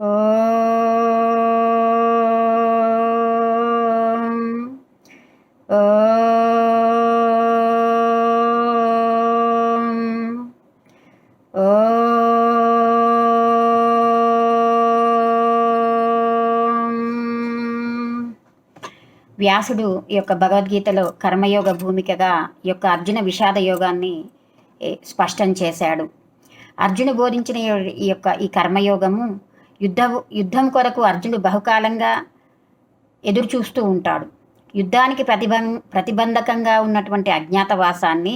ఓం ఓం ఓం. వ్యాసుడు ఈ యొక్క భగవద్గీతలో కర్మయోగ భూమికగా ఈ యొక్క అర్జున విషాద యోగాన్ని స్పష్టం చేశాడు. అర్జును బోధించిన ఈ కర్మయోగము యుద్ధం కొరకు అర్జునుడు బహుకాలంగా ఎదురు చూస్తూ ఉంటాడు. యుద్ధానికి ప్రతిబంధకంగా ఉన్నటువంటి అజ్ఞాతవాసాన్ని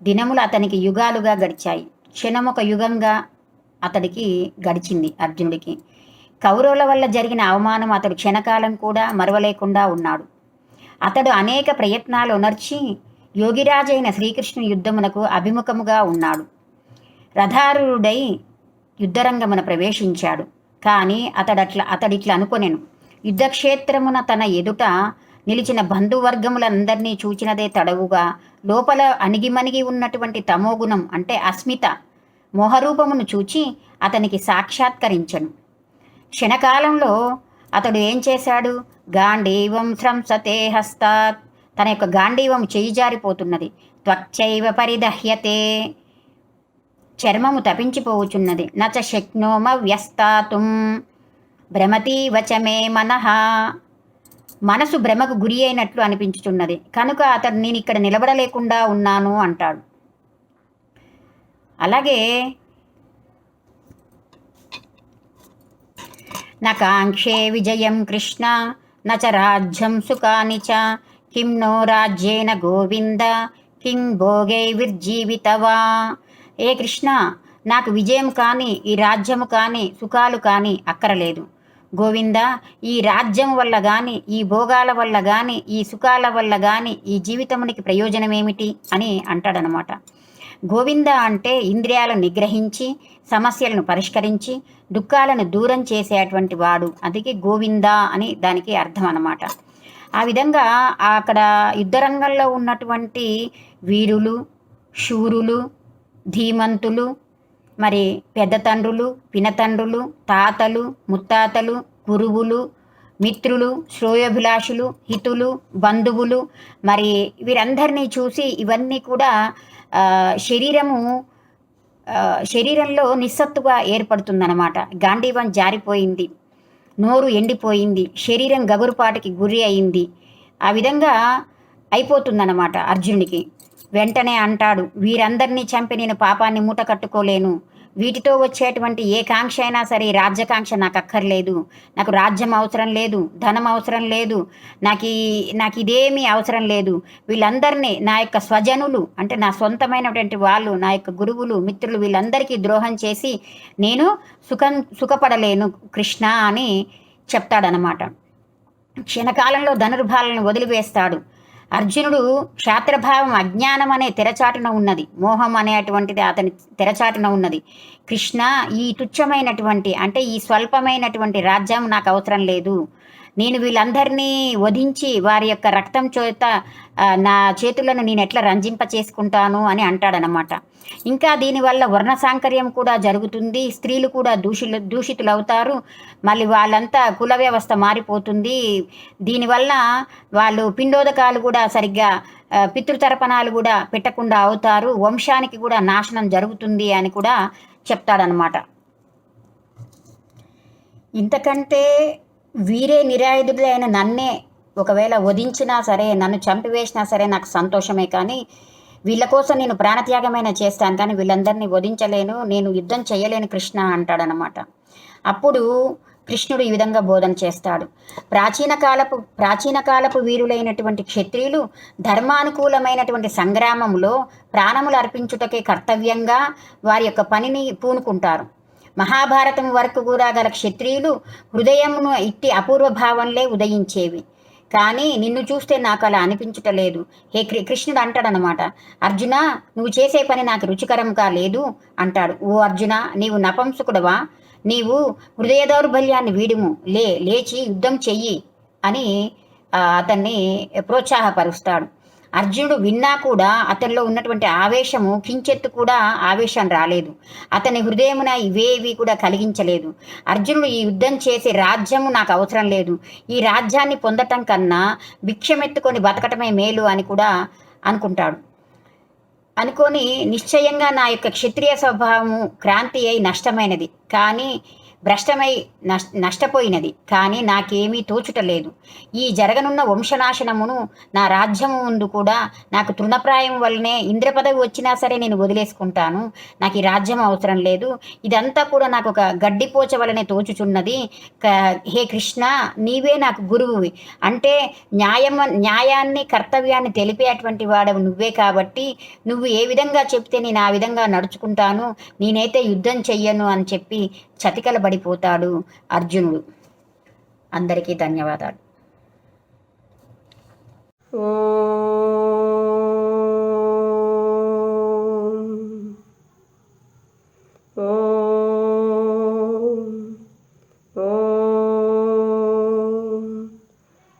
దినములు అతనికి యుగాలుగా గడిచాయి. క్షణమొక యుగంగా అతడికి గడిచింది అర్జునుడికి. కౌరవుల వల్ల జరిగిన అవమానం అతడు క్షణకాలం కూడా మరవలేకుండా ఉన్నాడు. అతడు అనేక ప్రయత్నాలు ఉనర్చి యోగిరాజైన శ్రీకృష్ణుని యుద్ధమునకు అభిముఖముగా ఉన్నాడు. రథారూఢుడై యుద్ధరంగమున ప్రవేశించాడు. కానీ అతడిట్లా అనుకొనెను. యుద్ధక్షేత్రమున తన ఎదుట నిలిచిన బంధువర్గములందరినీ చూచినదే తడవుగా లోపల అణిగిమణిగి ఉన్నటువంటి తమోగుణం అంటే అస్మిత మోహరూపమును చూచి అతనికి సాక్షాత్కరించను. క్షణకాలంలో అతడు ఏం చేశాడు? గాంధీవం స్రంసతే హస్తాత్, తన యొక్క గాంధీవం చేయి జారిపోతున్నది. త్వచ్చైవ పరిదహ్యతే, చర్మము తపించిపోవుచున్నది. నచ శక్నోమ వ్యస్తాతుం భ్రమతి వచమే మనః, మనసు భ్రమకు గురి అయినట్లు అనిపించుచున్నది. కనుక అతడు నేను ఇక్కడ నిలబడలేకుండా ఉన్నాను అంటాడు. అలాగే నకాంక్షే విజయం కృష్ణ నచ రాజ్యం సుఖాని చ, కిం నో రాజ్యేన గోవింద కిం భోగై విర్జీవితవా. ఏ కృష్ణ, నాకు విజయం కానీ ఈ రాజ్యము కానీ సుఖాలు కానీ అక్కరలేదు. గోవింద, ఈ రాజ్యం వల్ల కానీ ఈ భోగాల వల్ల కానీ ఈ సుఖాల వల్ల కానీ ఈ జీవితమునికి ప్రయోజనమేమిటి అని అంటాడనమాట. గోవింద అంటే ఇంద్రియాలను నిగ్రహించి సమస్యలను పరిష్కరించి దుఃఖాలను దూరం చేసేటువంటి వాడు. అందుకే గోవింద అని దానికి అర్థం అన్నమాట. ఆ విధంగా అక్కడ యుద్ధరంగంలో ఉన్నటువంటి వీరులు, శూరులు, ధీమంతులు, మరి పెద్ద తండ్రులు, పినతండ్రులు, తాతలు, ముత్తాతలు, గురువులు, మిత్రులు, శ్రేయోభిలాషులు, హితులు, బంధువులు, మరి వీరందరినీ చూసి ఇవన్నీ కూడా శరీరంలో నిస్సత్తుగా ఏర్పడుతుందన్నమాట. గాంధీవం జారిపోయింది, నోరు ఎండిపోయింది, శరీరం గగురుపాటికి గురి అయింది. ఆ విధంగా అయిపోతుందన్నమాట అర్జునుడికి. వెంటనే అంటాడు, వీరందరినీ చంపి నేను పాపాన్ని మూట కట్టుకోలేను. వీటితో వచ్చేటువంటి ఏ కాంక్ష అయినా సరే, రాజ్యకాంక్ష నాకు అక్కర్లేదు. నాకు రాజ్యం అవసరం లేదు, ధనం అవసరం లేదు, నాకు ఇదేమీ అవసరం లేదు. వీళ్ళందరినీ నా యొక్క స్వజనులు అంటే నా సొంతమైనటువంటి వాళ్ళు, నా యొక్క గురువులు, మిత్రులు, వీళ్ళందరికీ ద్రోహం చేసి నేను సుఖపడలేను కృష్ణ అని చెప్తాడనమాట. క్షణకాలంలో ధనుర్భాలను వదిలివేస్తాడు. అర్జునుడు క్షాత్రభావం అజ్ఞానం అనే తెరచాటున ఉన్నది, మోహం అనేటువంటిది అతని తెరచాటున ఉన్నది. కృష్ణ, ఈ తుచ్చమైనటువంటి అంటే ఈ స్వల్పమైనటువంటి రాజ్యం నాకు అవసరం లేదు. నేను వీళ్ళందరినీ వధించి వారి యొక్క రక్తం చేత నా చేతులను నేను ఎట్లా రంజింప చేసుకుంటాను అని అంటాడనమాట. ఇంకా దీనివల్ల వర్ణ సాంకర్యం కూడా జరుగుతుంది, స్త్రీలు కూడా దూషితులవుతారు, మళ్ళీ వాళ్ళంతా కుల వ్యవస్థ మారిపోతుంది. దీనివల్ల వాళ్ళు పిండోదకాలు కూడా సరిగ్గా పితృతర్పణాలు కూడా పెట్టకుండా అవుతారు, వంశానికి కూడా నాశనం జరుగుతుంది అని కూడా చెప్తాడనమాట. ఇంతకంటే వీరే నిరాయుధుడైన నన్నే ఒకవేళ వధించినా సరే, నన్ను చంపివేసినా సరే నాకు సంతోషమే, కానీ వీళ్ళ కోసం నేను ప్రాణత్యాగమైన చేస్తాను, కానీ వీళ్ళందరినీ వధించలేను, నేను యుద్ధం చేయలేను కృష్ణ అంటాడనమాట. అప్పుడు కృష్ణుడు ఈ విధంగా బోధన చేస్తాడు. ప్రాచీన కాలపు వీరులైనటువంటి క్షత్రియులు ధర్మానుకూలమైనటువంటి సంగ్రామంలో ప్రాణములు అర్పించుటకే కర్తవ్యంగా వారి యొక్క పనిని పూనుకుంటారు. మహాభారతం వరకు కూడా గల క్షత్రియులు హృదయమును ఇట్టి అపూర్వ భావంలే ఉదయించేవి. కానీ నిన్ను చూస్తే నాకు అలా అనిపించుటలేదు. కృష్ణుడు అంటాడనమాట, అర్జున, నువ్వు చేసే పని నాకు రుచికరం కాలేదు అంటాడు. ఓ అర్జున, నీవు నపంసకుడవా? నీవు హృదయ దౌర్బల్యాన్ని వీడుము, లేచి యుద్ధం చెయ్యి అని అతన్ని ప్రోత్సాహపరుస్తాడు. అర్జునుడు విన్నా కూడా అతనిలో ఉన్నటువంటి ఆవేశము కించెత్తు కూడా ఆవేశం రాలేదు. అతని హృదయమున ఇవేవి కూడా కలిగించలేదు. అర్జునుడు ఈ యుద్ధం చేసే రాజ్యము నాకు అవసరం లేదు, ఈ రాజ్యాన్ని పొందటం కన్నా భిక్షమెత్తుకొని బతకటమే మేలు అని కూడా అనుకుంటాడు. అనుకొని నిశ్చయంగా నా యొక్క క్షత్రియ స్వభావము క్రాంతి అయి నష్టమైనది, కానీ భ్రష్టమై నష్టపోయినది, కానీ నాకేమీ తోచుటలేదు. ఈ జరగనున్న వంశనాశనమును నా రాజ్యము ముందు కూడా నాకు తృణప్రాయం వల్లనే ఇంద్రపదవి వచ్చినా సరే నేను వదిలేసుకుంటాను. నాకు ఈ రాజ్యం అవసరం లేదు. ఇదంతా కూడా నాకు ఒక గడ్డిపోచ వలనే తోచుచున్నది. హే కృష్ణ, నీవే నాకు గురువువి. అంటే న్యాయాన్ని కర్తవ్యాన్ని తెలిపేటువంటి వాడవు నువ్వే కాబట్టి నువ్వు ఏ విధంగా చెప్తే నేను ఆ విధంగా నడుచుకుంటాను, నేనైతే యుద్ధం చెయ్యను అని చెప్పి చతికలబడిపోతాడు అర్జునుడు. అందరికీ ధన్యవాదాలు.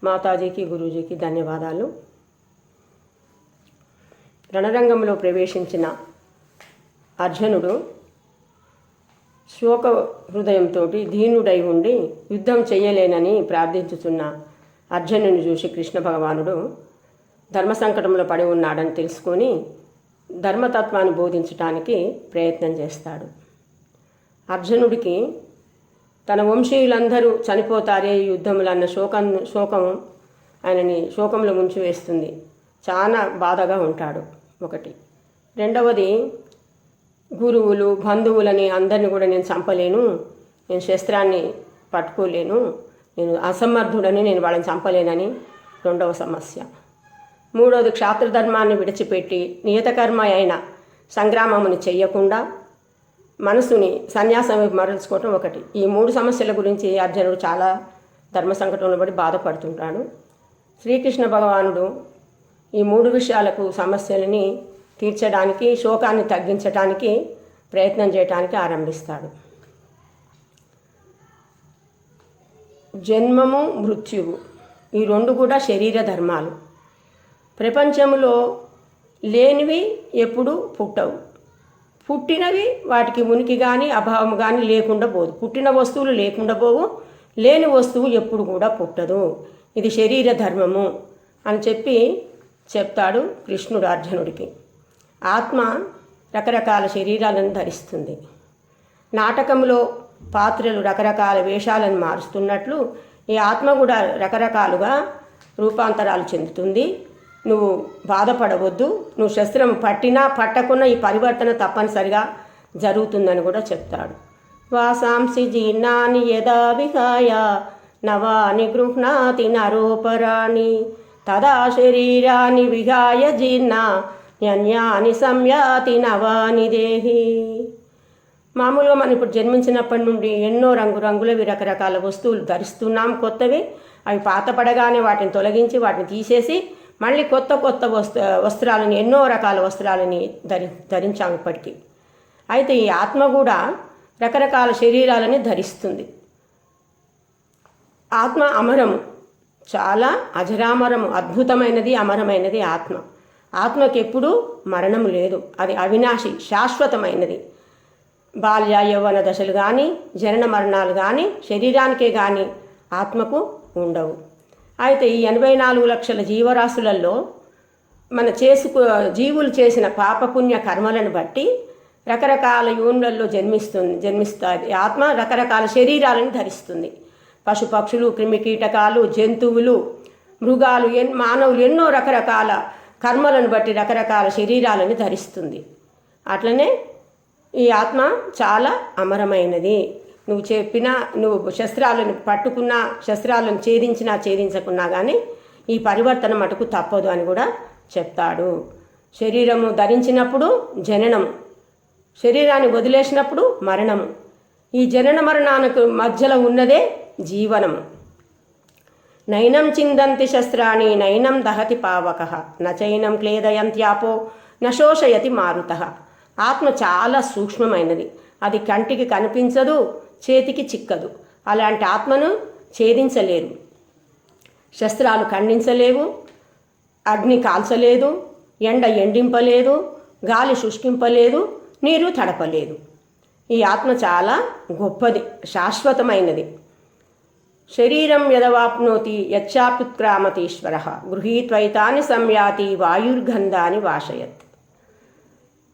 మాతాజీకి, గురూజీకి ధన్యవాదాలు. రణరంగంలో ప్రవేశించిన అర్జునుడు శోక హృదయంతో దీనుడై ఉండి యుద్ధం చెయ్యలేనని ప్రార్థించుతున్న అర్జునుని చూసి కృష్ణ భగవానుడు ధర్మ సంకటంలో పడి ఉన్నాడని తెలుసుకొని ధర్మతత్వాన్ని బోధించడానికి ప్రయత్నం చేస్తాడు. అర్జునుడికి తన వంశీయులందరూ చనిపోతారే ఈ యుద్ధములు అన్న శోకం ఆయనని శోకంలో ముంచివేస్తుంది. చాలా బాధగా ఉంటాడు. ఒకటి. రెండవది, గురువులు బంధువులని అందరిని కూడా నేను చంపలేను, నేను శస్త్రాన్ని పట్టుకోలేను, నేను అసమర్థుడని, నేను వాళ్ళని చంపలేనని రెండవ సమస్య. మూడవది, క్షాత్రధర్మాన్ని విడిచిపెట్టి నియతకర్మ అయిన సంగ్రామముని చెయ్యకుండా మనసుని సన్యాసం మరల్చుకోవటం ఒకటి. ఈ మూడు సమస్యల గురించి అర్జునుడు చాలా ధర్మ సంకటంలో పడి బాధపడుతుంటాడు. శ్రీకృష్ణ భగవానుడు ఈ మూడు విషయాలకు సమస్యలని తీర్చడానికి, శోకాన్ని తగ్గించడానికి ప్రయత్నం చేయడానికి ఆరంభిస్తాడు. జన్మము మృత్యువు ఈ రెండు కూడా శరీర ధర్మాలు. ప్రపంచంలో లేనివి ఎప్పుడు పుట్టవు, పుట్టినవి వాటికి ఉనికి కానీ అభావం కానీ లేకుండా పోదు. పుట్టిన వస్తువులు లేకుండా పోవు, లేని వస్తువు ఎప్పుడు కూడా పుట్టదు. ఇది శరీర ధర్మము అని చెప్తాడు కృష్ణుడు అర్జునుడికి. ఆత్మ రకరకాల శరీరాలను ధరిస్తుంది. నాటకంలో పాత్రలు రకరకాల వేషాలను మారుస్తున్నట్లు ఈ ఆత్మ కూడా రకరకాలుగా రూపాంతరాలు చెందుతుంది. నువ్వు బాధపడవద్దు, నువ్వు శస్త్రం పట్టినా పట్టకున్నా ఈ పరివర్తన తప్పనిసరిగా జరుగుతుందని కూడా చెప్తాడు. వాసాంసి జీర్ణాని యదా విహాయ నవాని గృహ్ణాతి నరోపరాణి తదా శరీరాన్ని విహాయ జీర్ణ న్యాని సంయాతి నవాని దేహి. మామూలుగా మనం ఇప్పుడు జన్మించినప్పటి నుండి ఎన్నో రంగురంగులవి రకరకాల వస్తువులు ధరిస్తున్నాం, కొత్తవి. అవి పాతపడగానే వాటిని తొలగించి వాటిని తీసేసి మళ్ళీ కొత్త వస్త్రాలని, ఎన్నో రకాల వస్త్రాలని ధరించాము ఇప్పటికీ. అయితే ఈ ఆత్మ కూడా రకరకాల శరీరాలని ధరిస్తుంది. ఆత్మ అమరము, చాలా అజరామరము, అద్భుతమైనది, అమరమైనది ఆత్మ. ఆత్మకి ఎప్పుడూ మరణం లేదు, అది అవినాశి, శాశ్వతమైనది. బాల్య యౌవన దశలు కానీ జనన మరణాలు కానీ శరీరానికే కానీ ఆత్మకు ఉండవు. అయితే ఈ 84 లక్షల జీవరాశులలో జీవులు చేసిన పాపపుణ్య కర్మలను బట్టి రకరకాల యోనులలో జన్మిస్తుంది ఆత్మ. రకరకాల శరీరాలను ధరిస్తుంది. పశుపక్షులు, క్రిమికీటకాలు, జంతువులు, మృగాలు, మానవులు ఎన్నో రకరకాల కర్మలను బట్టి రకరకాల శరీరాలను ధరిస్తుంది. అట్లనే ఈ ఆత్మ చాలా అమరమైనది. నువ్వు శస్త్రాలను పట్టుకున్నా, శస్త్రాలను ఛేదించకున్నా కానీ ఈ పరివర్తన మటుకు తప్పదు అని కూడా చెప్తాడు. శరీరము ధరించినప్పుడు జననము, శరీరాన్ని వదిలేసినప్పుడు మరణము. ఈ జనన మరణానికి మధ్యలో ఉన్నదే జీవనము. నైనం చిందంతి శస్త్రాణి నైనం దహతి పావకః నచైనం క్లేదయంత్యాపో నశోషయతి మారుతః. ఆత్మ చాలా సూక్ష్మమైనది, అది కంటికి కనిపించదు, చేతికి చిక్కదు. అలాంటి ఆత్మను ఛేదించలేరు, శస్త్రాలు ఖండించలేవు, అగ్ని కాల్చలేదు, ఎండ ఎండింపలేదు, గాలి శుష్కింపలేదు, నీరు తడపలేదు. ఈ ఆత్మ చాలా గొప్పది, శాశ్వతమైనది. శరీరం యదవాప్నోతి యచ్చాప్యుత్క్రామతీశ్వర గృహీత్వైతాని సంయాతి వాయుర్గంధాని వాషయత్.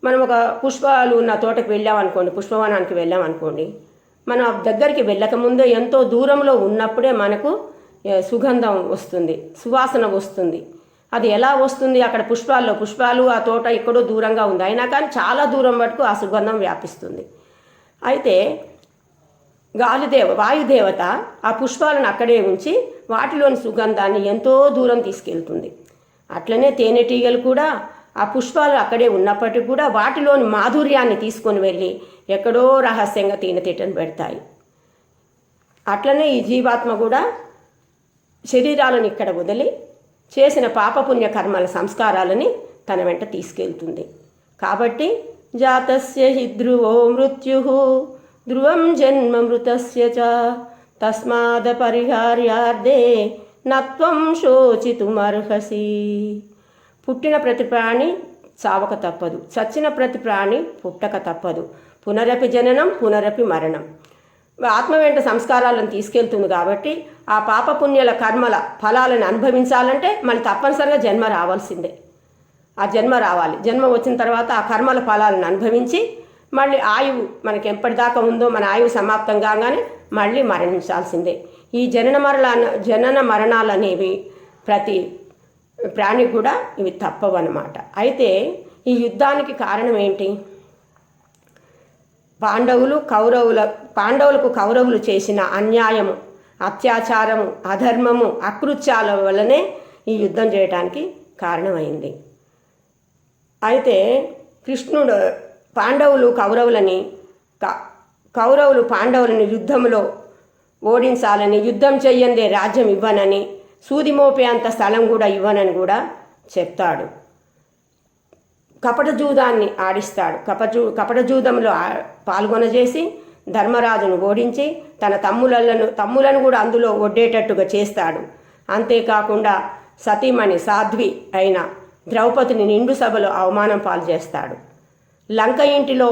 మనం ఒక పుష్పాలు ఉన్న తోటకు వెళ్ళామనుకోండి, పుష్పవనానికి వెళ్ళామనుకోండి, మనం దగ్గరికి వెళ్ళకముందే ఎంతో దూరంలో ఉన్నప్పుడే మనకు సుగంధం వస్తుంది, సువాసన వస్తుంది. అది ఎలా వస్తుంది? అక్కడ పుష్పాలు ఆ తోట ఎక్కడో దూరంగా ఉంది, అయినా కానీ చాలా దూరం వరకు ఆ సుగంధం వ్యాపిస్తుంది. అయితే వాయుదేవత ఆ పుష్పాలను అక్కడే ఉంచి వాటిలోని సుగంధాన్ని ఎంతో దూరం తీసుకెళ్తుంది. అట్లనే తేనెటీగలు కూడా ఆ పుష్పాలు అక్కడే ఉన్నప్పటికీ కూడా వాటిలోని మాధుర్యాన్ని తీసుకొని వెళ్ళి ఎక్కడో రహస్యంగా తేనెతీటను పెడతాయి. అట్లనే ఈ జీవాత్మ కూడా శరీరాలను ఇక్కడ వదిలి చేసిన పాపపుణ్య కర్మల సంస్కారాలని తన వెంట తీసుకెళ్తుంది. కాబట్టి జాతస్య హి ధ్రువో మృత్యు ధ్రువం జన్మ మృతస్య చ తస్మాద పరిహార్యార్థే నత్వం శోచితుమర్హసి. పుట్టిన ప్రతి ప్రాణి చావక తప్పదు, చచ్చిన ప్రతి ప్రాణి పుట్టక తప్పదు. పునరపి జననం పునరపి మరణం. ఆత్మ వెంట సంస్కారాలను తీసుకెళ్తుంది కాబట్టి ఆ పాపపుణ్యాల కర్మల ఫలాలను అనుభవించాలంటే మళ్ళీ తప్పనిసరిగా జన్మ రావాల్సిందే. ఆ జన్మ రావాలి. జన్మ వచ్చిన తర్వాత ఆ కర్మల ఫలాలను అనుభవించి మళ్ళీ ఆయువు మనకి ఎప్పటిదాకా ఉందో మన ఆయువు సమాప్తం కాగానే మళ్ళీ మరణించాల్సిందే. ఈ జనన మరణాలు అనేవి ప్రతి ప్రాణికి కూడా ఇవి తప్పవన్నమాట. అయితే ఈ యుద్ధానికి కారణం ఏంటి? పాండవులకు కౌరవులు చేసిన అన్యాయము, అత్యాచారము, అధర్మము, అకృత్యాల వల్లనే ఈ యుద్ధం చేయడానికి కారణమైంది. అయితే కృష్ణుడు కౌరవులు పాండవులని యుద్ధంలో ఓడించాలని, యుద్ధం చెయ్యందే రాజ్యం ఇవ్వనని, సూది మోపే అంత స్థలం కూడా ఇవ్వనని కూడా చెప్తాడు. కపట జూదాన్ని ఆడిస్తాడు. కపట జూదంలో పాల్గొనజేసి ధర్మరాజును ఓడించి తన తమ్ములను కూడా అందులో ఒడ్డేటట్టుగా చేస్తాడు. అంతేకాకుండా సతీమణి సాధ్వి అయిన ద్రౌపదిని నిండు సభలో అవమానం పాలు చేస్తాడు. లంక ఇంటిలో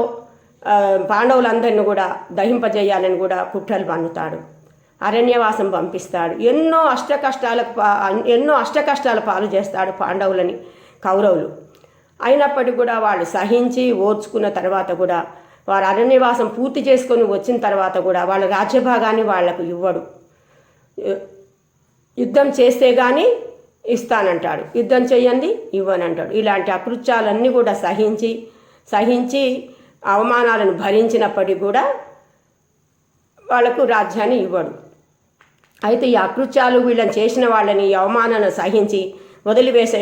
పాండవులందరినీ కూడా దహింపజేయాలని కూడా కుట్రలు పన్నుతాడు. అరణ్యవాసం పంపిస్తాడు. ఎన్నో అష్టకష్టాల పాలు చేస్తాడు పాండవులని కౌరవులు. అయినప్పటికీ కూడా వాళ్ళు సహించి ఓర్చుకున్న తర్వాత కూడా వారు అరణ్యవాసం పూర్తి చేసుకొని వచ్చిన తర్వాత కూడా వాళ్ళ రాజ్యభాగాన్ని వాళ్లకు ఇవ్వడు. యుద్ధం చేస్తే కానీ ఇస్తానంటాడు, యుద్ధం చెయ్యండి ఇవ్వనంటాడు. ఇలాంటి అకృత్యాలన్నీ కూడా సహించి అవమానాలను భరించినప్పటికీ కూడా వాళ్లకు రాజ్యాన్ని ఇవ్వడు. అయితే ఈ అకృత్యాలు వీళ్ళని చేసిన వాళ్ళని ఈ అవమానాలను సహించి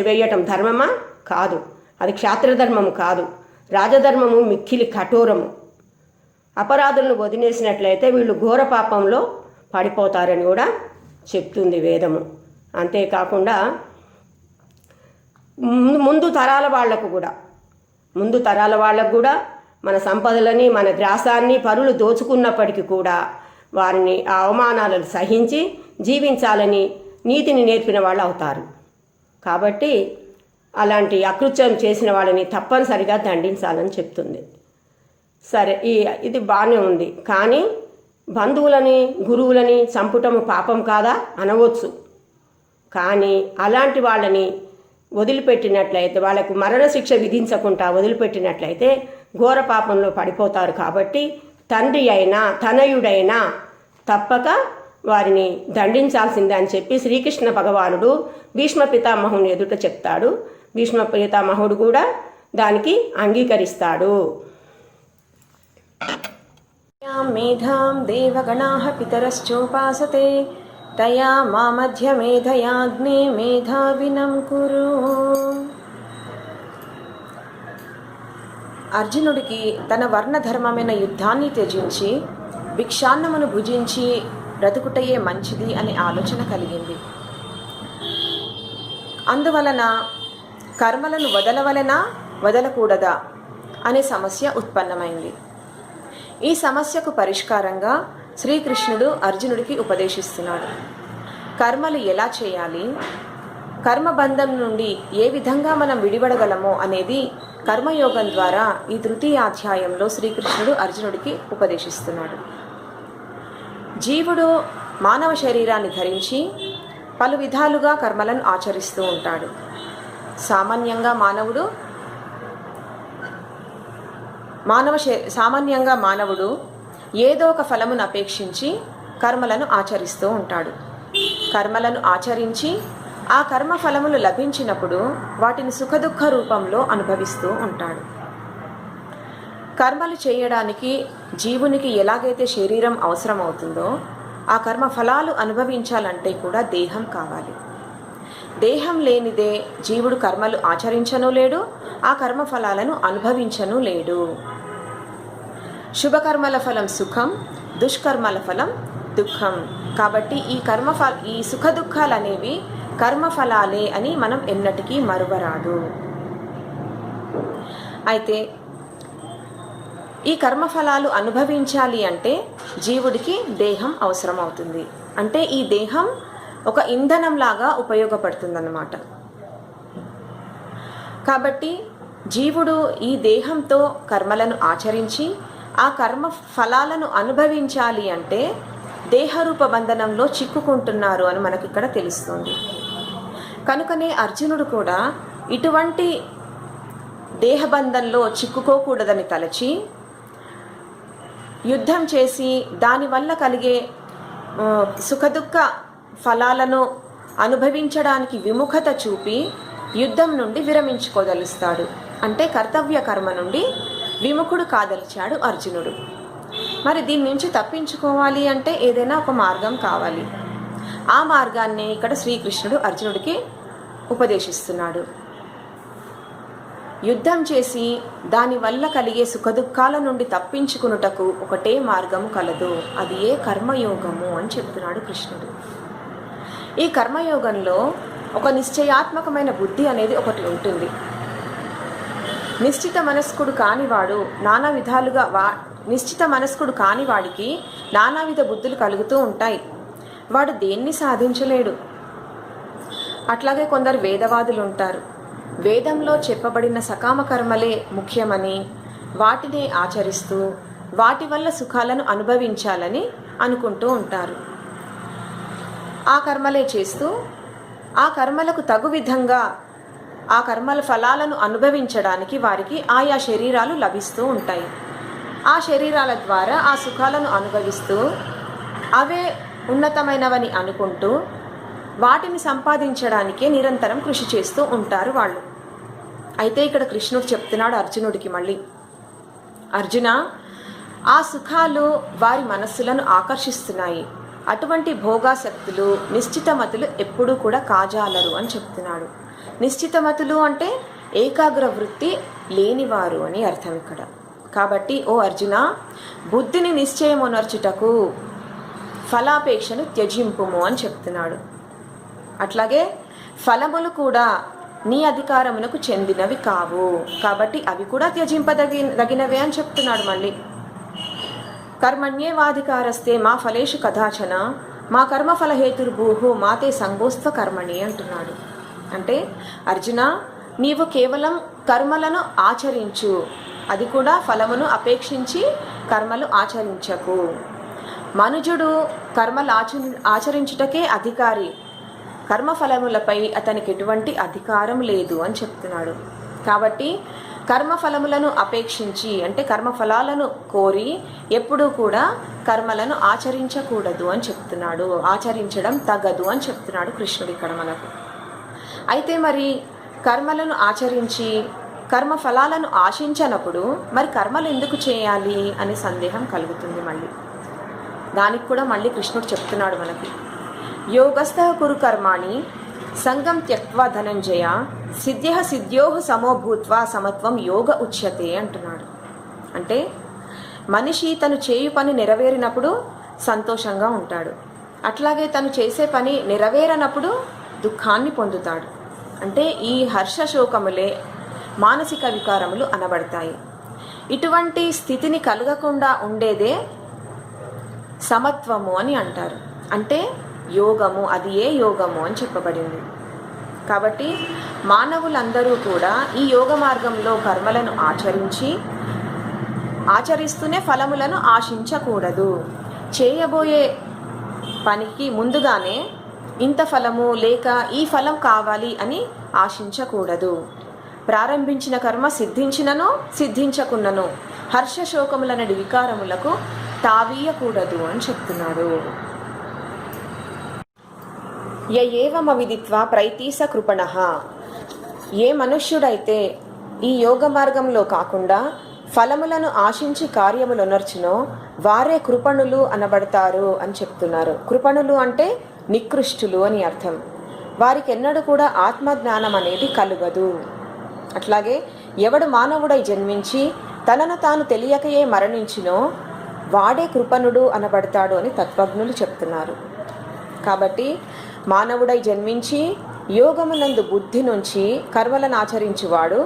వేయటం ధర్మమా? కాదు. అది క్షాత్రధర్మము కాదు. రాజధర్మము మిక్కిలి కఠోరము. అపరాధులను వదిలేసినట్లయితే వీళ్ళు ఘోర పాపంలో పడిపోతారని కూడా చెప్తుంది వేదము. అంతేకాకుండా ముందు తరాల వాళ్లకు కూడా మన సంపదలని, మన గ్రాసాన్ని పరులు దోచుకున్నప్పటికీ కూడా వారిని ఆ అవమానాలను సహించి జీవించాలని నీతిని నేర్పిన వాళ్ళు అవుతారు. కాబట్టి అలాంటి అకృత్యం చేసిన వాళ్ళని తప్పనిసరిగా దండించాలని చెప్తుంది. సరే, ఇది బాగానే ఉంది. కానీ బంధువులని, గురువులని చంపుటము పాపం కాదా అనవచ్చు. కానీ అలాంటి వాళ్ళని వదిలిపెట్టినట్లయితే, వాళ్ళకు మరణశిక్ష విధించకుండా వదిలిపెట్టినట్లయితే ఘోర పాపంలో పడిపోతారు. కాబట్టి తండ్రి అయినా తనయుడైనా తప్పక వారిని దండించాల్సిందే అని చెప్పి శ్రీకృష్ణ భగవానుడు భీష్మ పితామహుని ఎదుట చెప్తాడు. భీష్మ పితామహుడు కూడా దానికి అంగీకరిస్తాడు. మేధాం దేవగణాః పితరశ్చోపాసతే తయా మా మధ్య మేధయాగ్నే మేధావినం కురు. అర్జునుడికి తన వర్ణధర్మమైన యుద్ధాన్ని త్యజించి భిక్షాన్నమును భుజించి బ్రతుకుటయే మంచిది అనే ఆలోచన కలిగింది. అందువలన కర్మలను వదలవలెనా వదలకూడదా అనే సమస్య ఉత్పన్నమైంది. ఈ సమస్యకు పరిష్కారంగా శ్రీకృష్ణుడు అర్జునుడికి ఉపదేశిస్తున్నాడు. కర్మలు ఎలా చేయాలి, కర్మబంధం నుండి ఏ విధంగా మనం విడిపడగలమో అనేది కర్మయోగం ద్వారా ఈ తృతీయ అధ్యాయంలో శ్రీకృష్ణుడు అర్జునుడికి ఉపదేశిస్తున్నాడు. జీవుడు మానవ శరీరాన్ని ధరించి పలు విధాలుగా కర్మలను ఆచరిస్తూ ఉంటాడు. సామాన్యంగా మానవుడు ఏదో ఒక ఫలమును అపేక్షించి కర్మలను ఆచరిస్తూ ఉంటాడు. కర్మలను ఆచరించి ఆ కర్మ ఫలములు లభించినప్పుడు వాటిని సుఖదుఖ రూపంలో అనుభవిస్తూ ఉంటాడు. కర్మలు చేయడానికి జీవునికి ఎలాగైతే శరీరం అవసరమవుతుందో ఆ కర్మ ఫలాలు అనుభవించాలంటే కూడా దేహం కావాలి. దేహం లేనిదే జీవుడు కర్మలు ఆచరించను లేడు, ఆ కర్మ ఫలాలను అనుభవించను లేడు. శుభకర్మల ఫలం సుఖం, దుష్కర్మల ఫలం దుఃఖం. కాబట్టి ఈ సుఖ దుఃఖాలు అనేవి కర్మఫలాలే అని మనం ఎన్నటికీ మరువరాదు. అయితే ఈ కర్మఫలాలు అనుభవించాలి అంటే జీవుడికి దేహం అవసరం అవుతుంది. అంటే ఈ దేహం ఒక ఇంధనంలాగా ఉపయోగపడుతుందన్నమాట. కాబట్టి జీవుడు ఈ దేహంతో కర్మలను ఆచరించి ఆ కర్మ ఫలాలను అనుభవించాలి అంటే దేహరూప బంధనంలో చిక్కుకుంటున్నారు అని మనకి ఇక్కడ తెలుస్తుంది. కనుకనే అర్జునుడు కూడా ఇటువంటి దేహబంధంలో చిక్కుకోకూడదని తలచి యుద్ధం చేసి దానివల్ల కలిగే సుఖదుఖ ఫలాలను అనుభవించడానికి విముఖత చూపి యుద్ధం నుండి విరమించుకోదలుస్తాడు. అంటే కర్తవ్య కర్మ నుండి విముఖుడు కాదలిచాడు అర్జునుడు. మరి దీని నుంచి తప్పించుకోవాలి అంటే ఏదైనా ఒక మార్గం కావాలి. ఆ మార్గాన్ని ఇక్కడ శ్రీకృష్ణుడు అర్జునుడికి ఉపదేశిస్తున్నాడు. యుద్ధం చేసి దానివల్ల కలిగే సుఖదుఖాల నుండి తప్పించుకునుటకు ఒకటే మార్గము కలదు, అది ఏ కర్మయోగము అని చెప్తున్నాడు కృష్ణుడు. ఈ కర్మయోగంలో ఒక నిశ్చయాత్మకమైన బుద్ధి అనేది ఒకటి ఉంటుంది. నిశ్చిత మనస్కుడు కానివాడికి నానావిధ బుద్ధులు కలుగుతూ ఉంటాయి. వాడు దేన్ని సాధించలేడు. అట్లాగే కొందరు వేదవాదులు ఉంటారు. వేదంలో చెప్పబడిన సకామ కర్మలే ముఖ్యమని వాటినే ఆచరిస్తూ వాటి వల్ల సుఖాలను అనుభవించాలని అనుకుంటూ ఉంటారు. ఆ కర్మలే చేస్తూ ఆ కర్మలకు తగు విధంగా ఆ కర్మల ఫలాలను అనుభవించడానికి వారికి ఆయా శరీరాలు లభిస్తూ ఉంటాయి. ఆ శరీరాల ద్వారా ఆ సుఖాలను అనుభవిస్తూ అవే ఉన్నతమైనవని అనుకుంటూ వాటిని సంపాదించడానికే నిరంతరం కృషి చేస్తూ ఉంటారు వాళ్ళు. అయితే ఇక్కడ కృష్ణుడు చెప్తున్నాడు అర్జునుడికి మళ్ళీ, అర్జున, ఆ సుఖాలు వారి మనస్సులను ఆకర్షిస్తున్నాయి. అటువంటి భోగాసక్తులు నిశ్చితమతులు ఎప్పుడూ కూడా కాజాలరు అని చెప్తున్నాడు. నిశ్చితమతులు అంటే ఏకాగ్ర వృత్తి లేనివారు అని అర్థం ఇక్కడ. కాబట్టి ఓ అర్జున, బుద్ధిని నిశ్చయమునర్చుటకు ఫలాపేక్షను త్యజింపుము అని చెప్తున్నాడు. అట్లాగే ఫలములు కూడా నీ అధికారమునకు చెందినవి కావు, కాబట్టి అవి కూడా త్యజింపదగినవే అని చెప్తున్నాడు మళ్ళీ. కర్మణ్యేవాధికారస్తే మా ఫలేషు కదాచన మా కర్మఫలహేతుర్భూహు మాతే సంగోస్త్వ కర్మణి అంటున్నాడు. అంటే అర్జున, నీవు కేవలం కర్మలను ఆచరించు, అది కూడా ఫలమును అపేక్షించి కర్మలు ఆచరించకు. మనుజుడు కర్మలు ఆచరించుటకే అధికారి, కర్మఫలములపై అతనికి ఎటువంటి అధికారం లేదు అని చెప్తున్నాడు. కాబట్టి కర్మఫలములను అపేక్షించి అంటే కర్మఫలాలను కోరి ఎప్పుడూ కూడా కర్మలను ఆచరించకూడదు అని చెప్తున్నాడు. ఆచరించడం తగదు అని చెప్తున్నాడు కృష్ణుడు ఇక్కడ మనకు. అయితే మరి కర్మలను ఆచరించి కర్మఫలాలను ఆశించనప్పుడు మరి కర్మలు ఎందుకు చేయాలి అనే సందేహం కలుగుతుంది మళ్ళీ. దానికి కూడా మళ్ళీ కృష్ణుడు చెప్తున్నాడు మనకి, యోగస్థః కురు కర్మాణి సంగం త్యక్త్వా ధనంజయ సిద్ధ్యః సిద్ధ్యోః సమో భూత్వా సమత్వం యోగ ఉచ్యతే అంటున్నాడు. అంటే మనిషి తను చేయు పని నెరవేరినప్పుడు సంతోషంగా ఉంటాడు, అట్లాగే తను చేసే పని నెరవేరనప్పుడు దుఃఖాన్ని పొందుతాడు. అంటే ఈ హర్ష శోకములే మానసిక వికారములు అనబడతాయి. ఇటువంటి స్థితిని కలగకుండా ఉండేదే సమత్వము అని అంటారు. అంటే యోగము, అది ఏ యోగము అని చెప్పబడింది. కాబట్టి మానవులందరూ కూడా ఈ యోగ మార్గంలో కర్మలను ఆచరిస్తూనే ఫలములను ఆశించకూడదు. చేయబోయే పనికి ముందుగానే ఇంత ఫలము లేక ఈ ఫలం కావాలి అని ఆశించకూడదు. ప్రారంభించిన కర్మ సిద్ధించకున్నను హర్షశోకములనడి వికారములకు తావీయకూడదు అని చెప్తున్నాడు. ఏవమ విదిత్వా ప్రైతీస కృపణః, ఏ మనుష్యుడైతే ఈ యోగ మార్గంలో కాకుండా ఫలములను ఆశించి కార్యములొనర్చునో వారే కృపణులు అనబడతారు అని చెప్తున్నారు. కృపణులు అంటే నికృష్టులు అని అర్థం. వారికి ఎన్నడూ కూడా ఆత్మజ్ఞానం అనేది కలుగదు. అట్లాగే ఎవడు మానవుడై జన్మించి తనను తాను తెలియకయే మరణించినో వాడే కృపణుడు అనబడతాడు అని తత్వజ్ఞులు చెప్తున్నారు. కాబట్టి మానవుడై జన్మించి యోగమునందు బుద్ధి నుంచి కర్మలను ఆచరించువాడు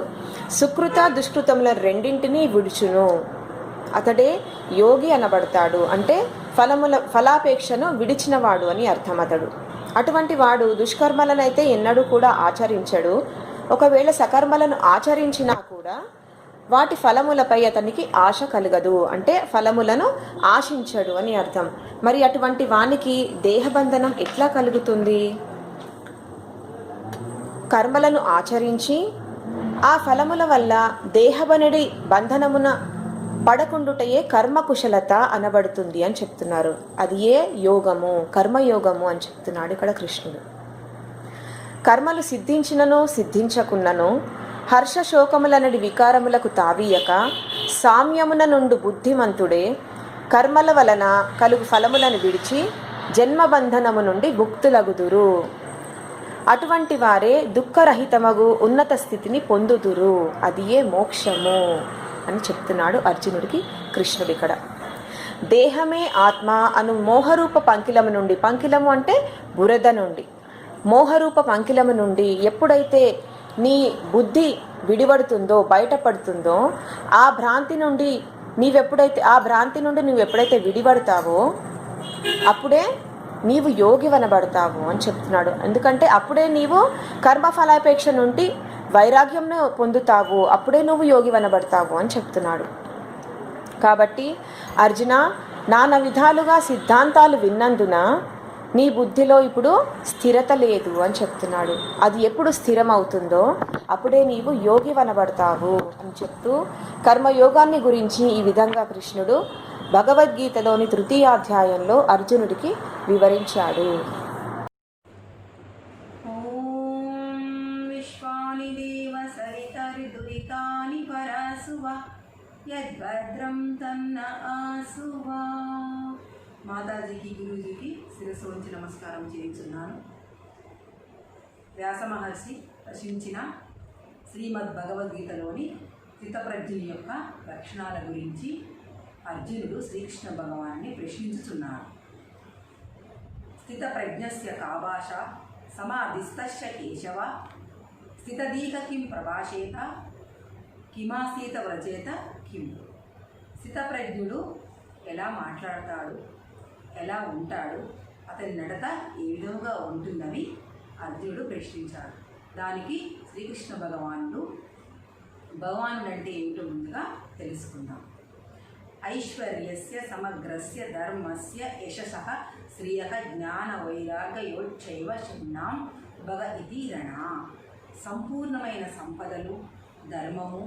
సుకృత దుష్కృతముల రెండింటినీ విడుచును, అతడే యోగి అనబడతాడు. అంటే ఫలాపేక్షను విడిచినవాడు అని అర్థం అతడు. అటువంటి వాడు దుష్కర్మలనైతే ఎన్నడూ కూడా ఆచరించడు. ఒకవేళ సకర్మలను ఆచరించినా కూడా వాటి ఫలములపై అతనికి ఆశ కలగదు, అంటే ఫలములను ఆశించడు అని అర్థం. మరి అటువంటి వానికి దేహబంధనం ఎట్లా కలుగుతుంది? కర్మలను ఆచరించి ఆ ఫలముల వల్ల దేహబనుడి బంధనమున పడకుండుటయే కర్మకుశలత అనబడుతుంది అని చెప్తున్నారు. అది ఏ యోగము, కర్మయోగము అని చెప్తున్నాడు ఇక్కడ కృష్ణుడు. కర్మలు సిద్ధించకున్నను హర్షశోకములనడి వికారములకు తావీయక సామ్యమున నుండు బుద్ధిమంతుడే కర్మల వలన కలుగు ఫలములను విడిచి జన్మబంధనము నుండి ముక్తులగుదురు. అటువంటి వారే దుఃఖరహితమగు ఉన్నత స్థితిని పొందుదురు, అది ఏ మోక్షము అని చెప్తున్నాడు అర్జునుడికి కృష్ణుడు ఇక్కడ. దేహమే ఆత్మ అను మోహరూప పంకిలము నుండి, పంకిలము అంటే బురద నుండి, మోహరూప పంకిలము నుండి ఎప్పుడైతే నీ బుద్ధి విడిపడుతుందో, బయటపడుతుందో, ఆ భ్రాంతి నుండి నువ్వు ఎప్పుడైతే విడిపడతావో అప్పుడే నీవు యోగి అనబడతావు అని చెప్తున్నాడు. ఎందుకంటే అప్పుడే నీవు కర్మఫలాపేక్ష నుండి వైరాగ్యంను పొందుతావు, అప్పుడే నువ్వు యోగి అనబడతావు అని చెప్తున్నాడు. కాబట్టి అర్జున, నానా విధాలుగా సిద్ధాంతాలు విన్నందున నీ బుద్ధిలో ఇప్పుడు స్థిరత లేదు అని చెప్తున్నాడు. అది ఎప్పుడు స్థిరం అవుతుందో అప్పుడే నీవు యోగి అనబడతావు అని చెప్తూ కర్మయోగాన్ని గురించి ఈ విధంగా కృష్ణుడు భగవద్గీతలోని 3వ అధ్యాయంలో అర్జునుడికి వివరించాడు. విశ్వాని దేవ సరితరిదురితాని పరాసువ యద్భద్రం తన్న ఆసువా. మాతాజీకి, గురూజీకి శిరస్సు వంచి నమస్కారం చేయించున్నాను. వ్యాస మహర్షి రచించిన శ్రీమద్ భగవద్గీతలోని స్థితప్రజ్ఞుని యొక్క లక్షణాల గురించి అర్జునుడు శ్రీకృష్ణ భగవాన్ని ప్రశ్నించుచున్నాడు. స్థితప్రజ్ఞస్య కా భాష సమాధిస్తస్య కేశవ స్థితదీక కిం ప్రభాషేత కిమాసీత వ్రజేత కిం. స్థితప్రజ్ఞుడు ఎలా మాట్లాడతాడు, ఎలా ఉంటాడు, అతని నడత ఏ విధముగా ఉంటుందని అర్జునుడు ప్రశ్నించాడు. దానికి శ్రీకృష్ణ భగవానుడు అంటే ఏమిటో ముందుగా తెలుసుకుందాం. ఐశ్వర్యస్య సమగ్రస్య ధర్మస్య యశసః శ్రియః జ్ఞాన వైరాగ్యయోచ్చైవ శున్నాం భగ ఇతి రణ. సంపూర్ణమైన సంపదలు, ధర్మము,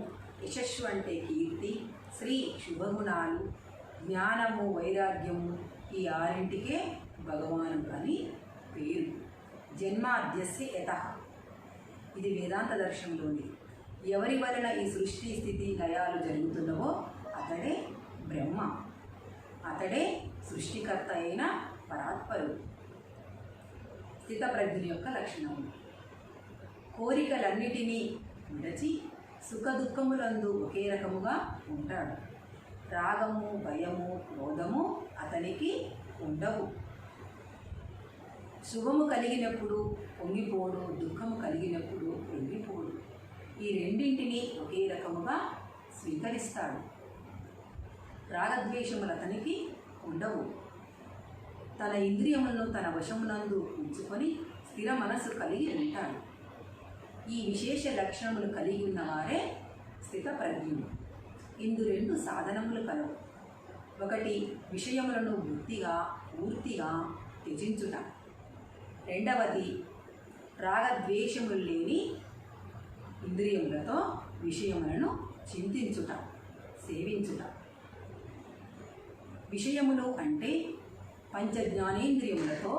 యశస్సు అంటే కీర్తి, శ్రీ శుభగుణాలు, జ్ఞానము, వైరాగ్యము, ఈ ఆరింటికే భగవానుడు అని పేరు. జన్మాద్యస్య యతః, ఇది వేదాంత దర్శనంలోని. ఎవరి వలన ఈ సృష్టి స్థితి లయాలు జరుగుతున్నవో అతడే బ్రహ్మ, అతడే సృష్టికర్త అయిన పరాత్పరుడు. స్థితప్రజ్ఞుని యొక్క లక్షణములు: కోరికలన్నిటినీ విడచి సుఖ దుఃఖములందు ఒకే రకముగా ఉంటాడు. రాగము, భయము, క్రోధము అతనికి ఉండవు. శుభము కలిగినప్పుడు పొంగిపోడు, దుఃఖము కలిగినప్పుడు పొంగిపోడు. ఈ రెండింటినీ ఒకే రకముగా స్వీకరిస్తాడు. రాగద్వేషములు అతనికి ఉండవు. తన ఇంద్రియములను తన వశమునందు ఉంచుకొని స్థిర మనస్సు కలిగి ఉంటాడు. ఈ విశేష లక్షణములు కలిగి ఉన్నవారే స్థితప్రజ్ఞులు. ఇందు రెండు సాధనములు కలవు. ఒకటి విషయములను పూర్తిగా త్యజించుట. రెండవది రాగద్వేషములు లేని ఇంద్రియములతో విషయములను చింతించుట, సేవించుట. విషయములు అంటే పంచజ్ఞానేంద్రియములతో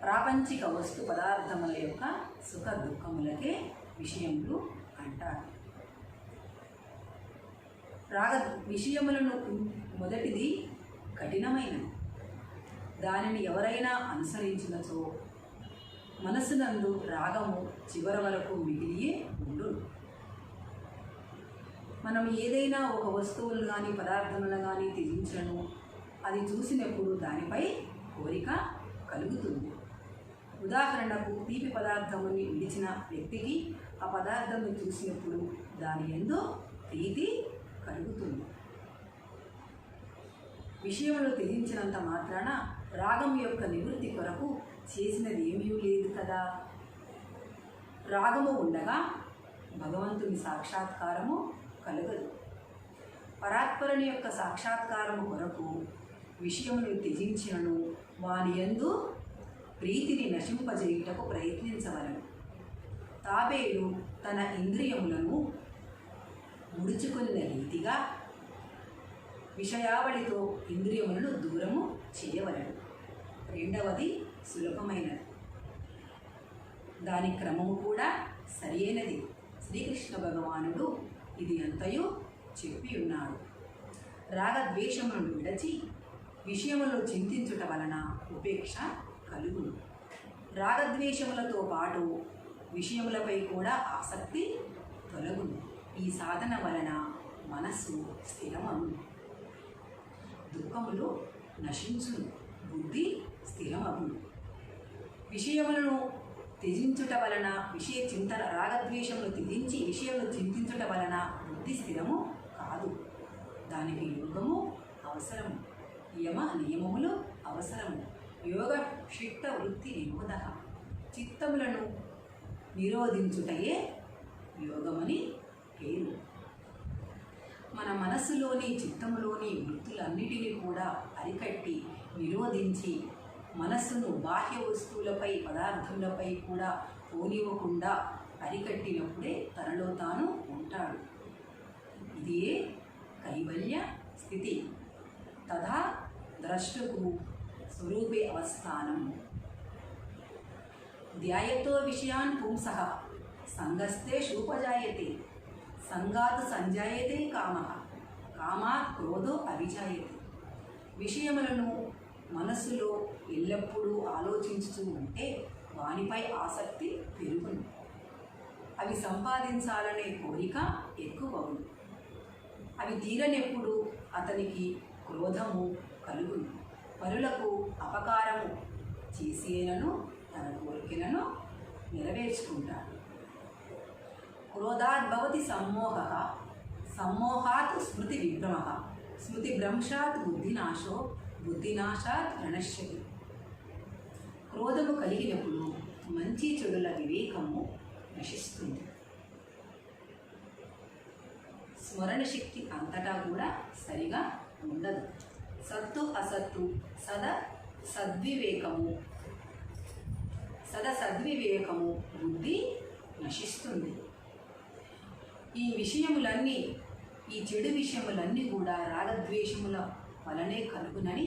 ప్రాపంచిక వస్తు పదార్థముల యొక్క సుఖ దుఃఖములకే విషయములు అంటారు. విషయములను మొదటిది కఠినమైనది. దానిని ఎవరైనా అనుసరించినచో మనసునందు రాగము చివరి వరకు మిగిలియే ఉండు. మనం ఏదైనా ఒక వస్తువులు కానీ పదార్థములను కానీ త్యజించను, అది చూసినప్పుడు దానిపై కోరిక కలుగుతుంది. ఉదాహరణకు తీపి పదార్థముని విడిచిన వ్యక్తికి ఆ పదార్థమును చూసినప్పుడు దాని యందు ప్రీతి కలుగుతుంది. విషయములు త్యజించినంత మాత్రాన రాగం యొక్క నివృత్తి కొరకు చేసినది ఏమీ లేదు కదా. రాగము ఉండగా భగవంతుని సాక్షాత్కారము కలగదు. పరాత్పరుని యొక్క సాక్షాత్కారము కొరకు విషయమును త్యజించినను వాని యందు ప్రీతిని నశింపజేయుటకు ప్రయత్నించవలను. తాబేలు తన ఇంద్రియములను ముడుచుకున్న రీతిగా విషయావళితో ఇంద్రియములను దూరము చేయవలను. రెండవది సులభమైనది, దాని క్రమము కూడా సరియైనది. శ్రీకృష్ణ భగవానుడు ఇది అంతయు చెప్పి ఉన్నాడు. రాగద్వేషములను విడచి విషయములను చింతించుట వలన ఉపేక్ష కలుగును. రాగద్వేషములతో పాటు విషయములపై కూడా ఆసక్తి తొలగును. ఈ సాధన వలన మనస్సు స్థిరమను, దుఃఖములు నశించును, బుద్ధి స్థిరమగును. విషయములను త్యజించుట వలన రాగద్వేషములు త్యజించి విషయములు చింతించుట వలన బుద్ధి స్థిరము కాదు. దానికి యోగము అవసరము, నియమములు అవసరము. యోగ చిత్త వృత్తి నిరోధ, చిత్తములను నిరోధించుటయే యోగమని పేరు. మన మనస్సులోని చిత్తములోని వృత్తులన్నిటినీ కూడా అరికట్టి నిరోధించి మనస్సును బాహ్య వస్తువులపై పదార్థములపై కూడా పోనివ్వకుండా అరికట్టినప్పుడే తనలో తాను ఉంటాడు. ఇదే కైవల్య స్థితి. తథా ద్రష్టుకు స్వరూపే అవస్థానం. ధ్యాయతో విషయాన్ పుంసః సంగస్తే శూపజాయతే, సంగాత్ సంజాయతే కామః, కామాత్ క్రోధో అభిజాయతే. విషయములను మనస్సులో ఎల్లప్పుడూ ఆలోచించుతూ ఉంటే వానిపై ఆసక్తి పెరుగును. అవి సంపాదించాలనే కోరిక ఎక్కువవును. అవి తీరనెప్పుడు అతనికి క్రోధము కలుగును. పరులకు అపకారము చేసేనను తన కోరికలను నెరవేర్చుకుంటాడు. క్రోధాద్భవతి సమ్మోహః, సమ్మోహాత్ స్మృతి విభ్రమః, స్మృతి భ్రంశాత్ బుద్ధినాశో, బుద్ధినాశాత్ ప్రణశ్యతి. క్రోధము కలిగినప్పుడు మంచి చెడుల వివేకము నశిస్తుంది. స్మరణ శక్తి అంతటా కూడా సరిగా ఉండదు. సత్తు అసత్తు సద్వివేకము బుద్ధి నశిస్తుంది. ఈ చెడు విషయములన్నీ కూడా రాగద్వేషముల వలనే కలుగునని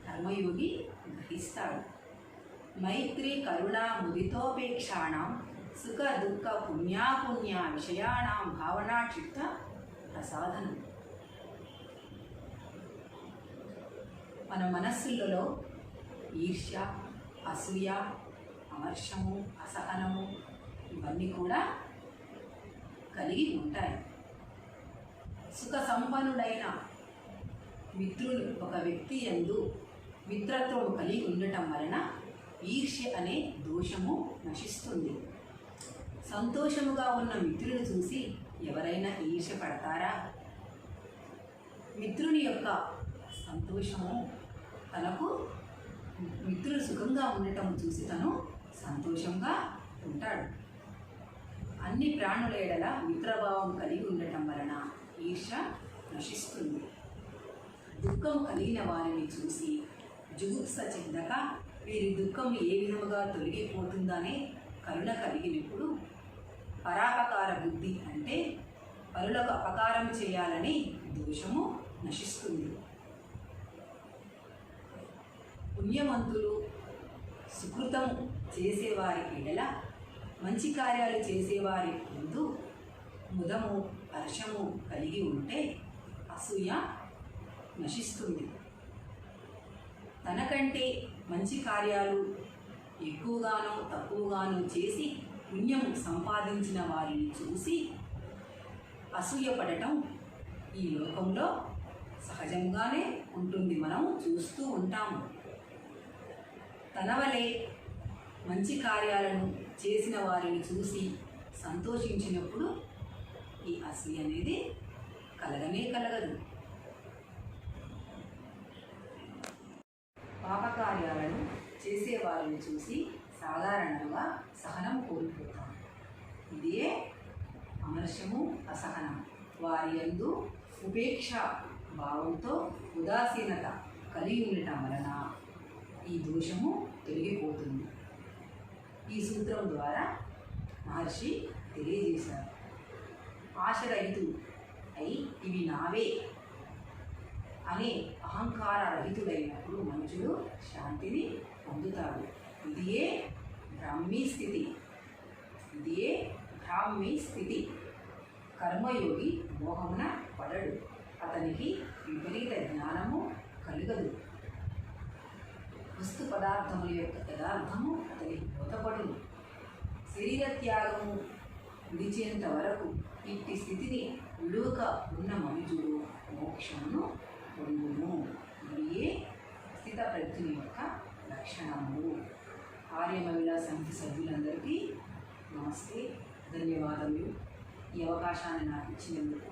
కర్మయోగి గ్రహిస్తాడు. మైత్రి కరుణా ముదితోపేక్షాణం సుఖ దుఃఖ పుణ్యాపుణ్య విషయాణం భావనా చిత్త ప్రసాదనం. మన మనస్సులలో ఈర్ష్య, అసూయ, అమర్షము, అసహనము ఇవన్నీ కూడా కలిగి ఉంటాయి. సుఖ సంపన్నుడైన మిత్రులు ఒక వ్యక్తి యందు మిత్రత్వము కలిగి ఉండటం వలన ఈర్ష్య అనే దోషము నశిస్తుంది. సంతోషముగా ఉన్న మిత్రుని చూసి ఎవరైనా ఈర్ష్య పడతారా? మిత్రుని యొక్క సంతోషము తనకు మిత్రులు సుఖంగా ఉండటం చూసి తను సంతోషంగా ఉంటాడు. అన్ని ప్రాణుల ఎడల మిత్రభావం కలిగి ఉండటం వలన ఈర్ష్య నశిస్తుంది. దుఃఖం కలిగిన వారిని చూసి జుగుప్స చెందక వీరి దుఃఖం ఏ విధముగా తొలగిపోతుందనే కరుణ కలిగినప్పుడు పరాపకార బుద్ధి అంటే పరులకు అపకారం చేయాలని దోషము నశిస్తుంది. పుణ్యవంతులు సుకృతం చేసేవారి ఎడల మంచి కార్యాలు చేసేవారి ముందు ముదము హర్షము కలిగి ఉంటే అసూయ నశిస్తుంది. తనకంటే మంచి కార్యాలు ఎక్కువగానో తక్కువగానో చేసి పుణ్యం సంపాదించిన వారిని చూసి అసూయపడటం ఈ లోకంలో సహజంగానే ఉంటుంది. మనం చూస్తూ ఉంటాము. తన వలె మంచి కార్యాలను చేసిన వారిని చూసి సంతోషించినప్పుడు ఈ అసూయ అనేది కలగనే కలగదు. పాపకార్యాలను చేసేవారిని చూసి సాధారణంగా సహనం కోల్పోతాం. ఇదే అమర్షము, అసహనం. వారి యందు ఉపేక్ష భావంతో ఉదాసీనత కలిగి ఉండటం వలన ఈ దోషము తొలగిపోతుంది. ఈ సూత్రం ద్వారా మహర్షి తెలియజేశారు. ఆశరహితు అయి ఇవి నావే అనే అహంకార రహితుడైనప్పుడు మనుషుడు శాంతిని పొందుతాడు. ఇదియే బ్రాహ్మీ స్థితి. ఇదియే బ్రాహ్మీ స్థితి. కర్మయోగి మోహమున పడడు. అతనికి విపరీత జ్ఞానము కలుగదు. వస్తు పదార్థముల యొక్క యథార్థము అతనికి బోధపడును. శరీర త్యాగము విడిచేంత వరకు ఇట్టి స్థితిని విడువక ఉన్న మనుషుడు మోక్షమును పొందును. ఇవే స్థితప్రజ్ఞుని యొక్క లక్షణము. ఆర్యమహిళా సమితి సభ్యులందరికీ నమస్తే, ధన్యవాదములు. ఈ అవకాశాన్ని నాకు ఇచ్చినందుకు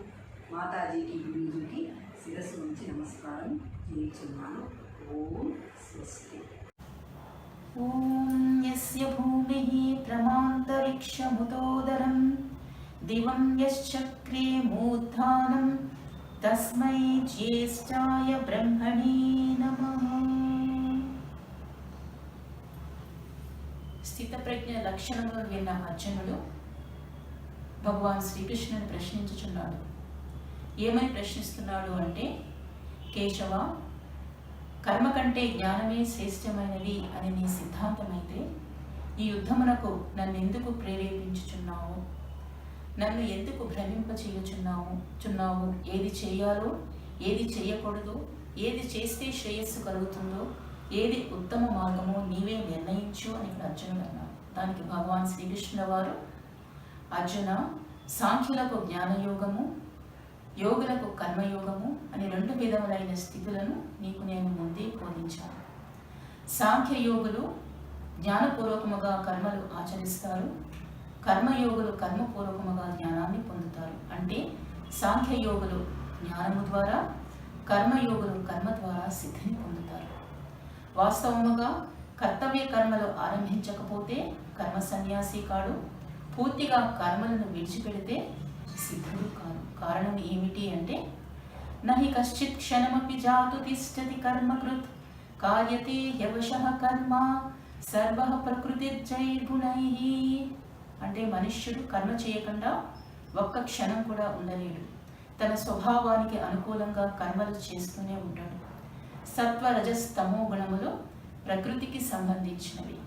మాతాజీకి, గురూజీకి శిరస్సు నుంచి నమస్కారం చేయించున్నాను. ఓం స్వస్తి. ఓం యస్య భూమిః ప్రమాంతరిక్షముతోదరం దివం యశ్చక్రే మూర్ధానం తస్మై జ్యేష్ఠాయ బ్రహ్మణే నమః. స్థితప్రజ్ఞ లక్షణములను విన్న అర్జునుడు భగవాన్ శ్రీకృష్ణుని ప్రశ్నించుచున్నాడు. ఏమని ప్రశ్నిస్తున్నాడు అంటే, కేశవ, కర్మ కంటే జ్ఞానమే శ్రేష్టమైనది అని నీ సిద్ధాంతమైతే ఈ యుద్ధమునకు నన్ను ఎందుకు ప్రేరేపించుచున్నావు? నన్ను ఎందుకు భ్రమింపచేయుచున్నావు? ఏది చేయాలో, ఏది చేయకూడదు, ఏది చేస్తే శ్రేయస్సు కలుగుతుందో, ఏది ఉత్తమ మార్గమో నీవే నిర్ణయించు అని ఇక్కడ అర్జునుడు అన్నాడు. దానికి భగవాన్ శ్రీకృష్ణుల వారు, అర్జున, సాంఖ్యులకు జ్ఞానయోగము, యోగులకు కర్మయోగము అని 2 విధములైన స్థితులను నీకు నేను ముందే బోధించాను. సాంఖ్యయోగులు జ్ఞానపూర్వకముగా కర్మలు ఆచరిస్తారు, కర్మయోగులు కర్మపూర్వకముగా జ్ఞానాన్ని పొందుతారు. అంటే సాంఖ్యయోగులు జ్ఞానము ద్వారా, కర్మయోగులు కర్మ ద్వారా సిద్ధిని పొందుతారు. వాస్తవముగా కర్తవ్య కర్మలు ఆరంభించకపోతే కర్మ సన్యాసి కాడు, పూర్తిగా కర్మలను విడిచిపెడితే సిద్ధుడు కాదు. కారణం ఏమిటి అంటే, నహి కశ్చిత్ క్షణమపి జాతు తిష్టతి కర్మకృత్ కార్యతే యవశః కర్మ సర్వః ప్రకృతిర్జైర్గుణైః. అంటే మనుష్యుడు కర్మ చేయకుండా ఒక్క క్షణం కూడా ఉండలేడు. తన స్వభావానికి అనుకూలంగా కర్మలు చేస్తూనే ఉంటాడు. సత్వ, రజస్, తమో గుణములు ప్రకృతికి సంబంధించినవి.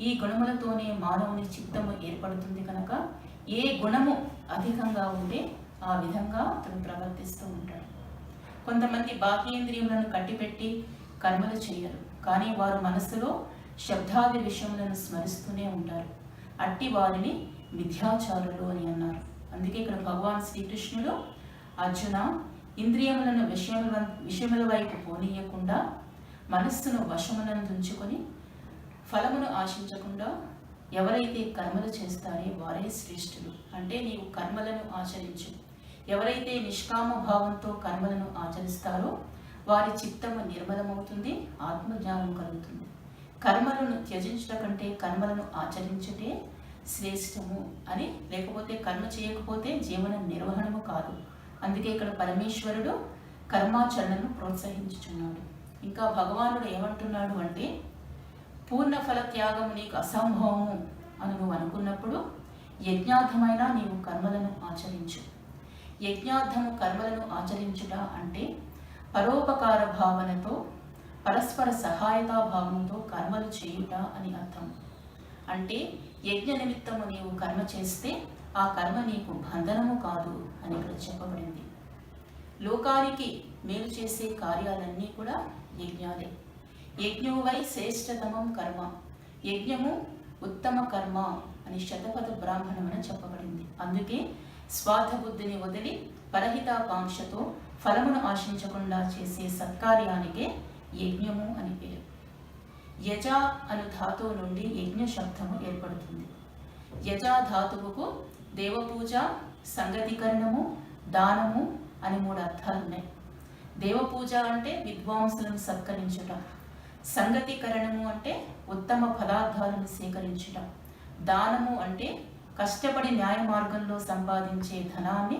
ఈ గుణములతోనే మానవుని చిత్తము ఏర్పడుతుంది కనుక ఏ గుణము అధికంగా ఉంటే ఆ విధంగా అతను ప్రవర్తిస్తూ ఉంటాడు. కొంతమంది బాహ్యేంద్రియములను కట్టిపెట్టి కర్మలు చేయరు, కానీ వారు మనసులో శబ్దాది విషయములను స్మరిస్తూనే ఉంటారు. అట్టి వారిని మిథ్యాచారులు అని అన్నారు. అందుకే ఇక్కడ భగవాన్ శ్రీకృష్ణుడు, అర్జున, ఇంద్రియములను విషయముల వైపు పోనీయకుండా మనస్సును వశమునందుంచుకొని ఫలమును ఆశించకుండా ఎవరైతే కర్మలు చేస్తారో వారే శ్రేష్ఠులు. అంటే నీవు కర్మలను ఆచరించు. ఎవరైతే నిష్కామ భావంతో కర్మలను ఆచరిస్తారో వారి చిత్తము నిర్మలమవుతుంది, ఆత్మజ్ఞానం కలుగుతుంది. కర్మలను త్యజించట కంటే కర్మలను ఆచరించుటే శ్రేష్టము అని, లేకపోతే కర్మ చేయకపోతే జీవన నిర్వహణము కాదు. అందుకే ఇక్కడ పరమేశ్వరుడు కర్మాచరణను ప్రోత్సహించుచున్నాడు. ఇంకా భగవానుడు ఏమంటున్నాడు అంటే, పూర్ణ ఫల త్యాగం నీకు అసంభవము అని నువ్వు అనుకున్నప్పుడు యజ్ఞార్థమైన నీవు కర్మలను ఆచరించు. యజ్ఞార్థము కర్మలను ఆచరించుట అంటే పరోపకార భావనతో, పరస్పర సహాయతా భావంతో కర్మలు చేయుట అని అర్థం. అంటే యజ్ఞ నిమిత్తము నీవు కర్మ చేస్తే ఆ కర్మ నీకు బంధనము కాదు అని ఇక్కడ చెప్పబడింది. లోకానికి మేలు చేసే కార్యాలన్నీ కూడా యజ్ఞాలే. యజ్ఞో వై శ్రేష్టతమం కర్మ, యజ్ఞము ఉత్తమ కర్మ అని శతపథ బ్రాహ్మణమని చెప్పబడింది. అందుకే స్వార్థబుద్ధిని వదిలి పరహితాకాంక్షతో ఫలమును ఆశించకుండా చేసే సత్కార్యానికే యజ్ఞము అని పేరు. యజ అను ధాతువు నుండి యజ్ఞ శబ్దము ఏర్పడుతుంది. యజా ధాతువుకు దేవపూజ, సంగతీకరణము, దానము అని 3 అర్థాలున్నాయి. దేవపూజ అంటే విద్వాంసులను సత్కరించుట, సంగతీకరణము అంటే ఉత్తమ పదార్థాలను సేకరించుట, దానము అంటే కష్టపడి న్యాయ మార్గంలో సంపాదించే ధనాన్ని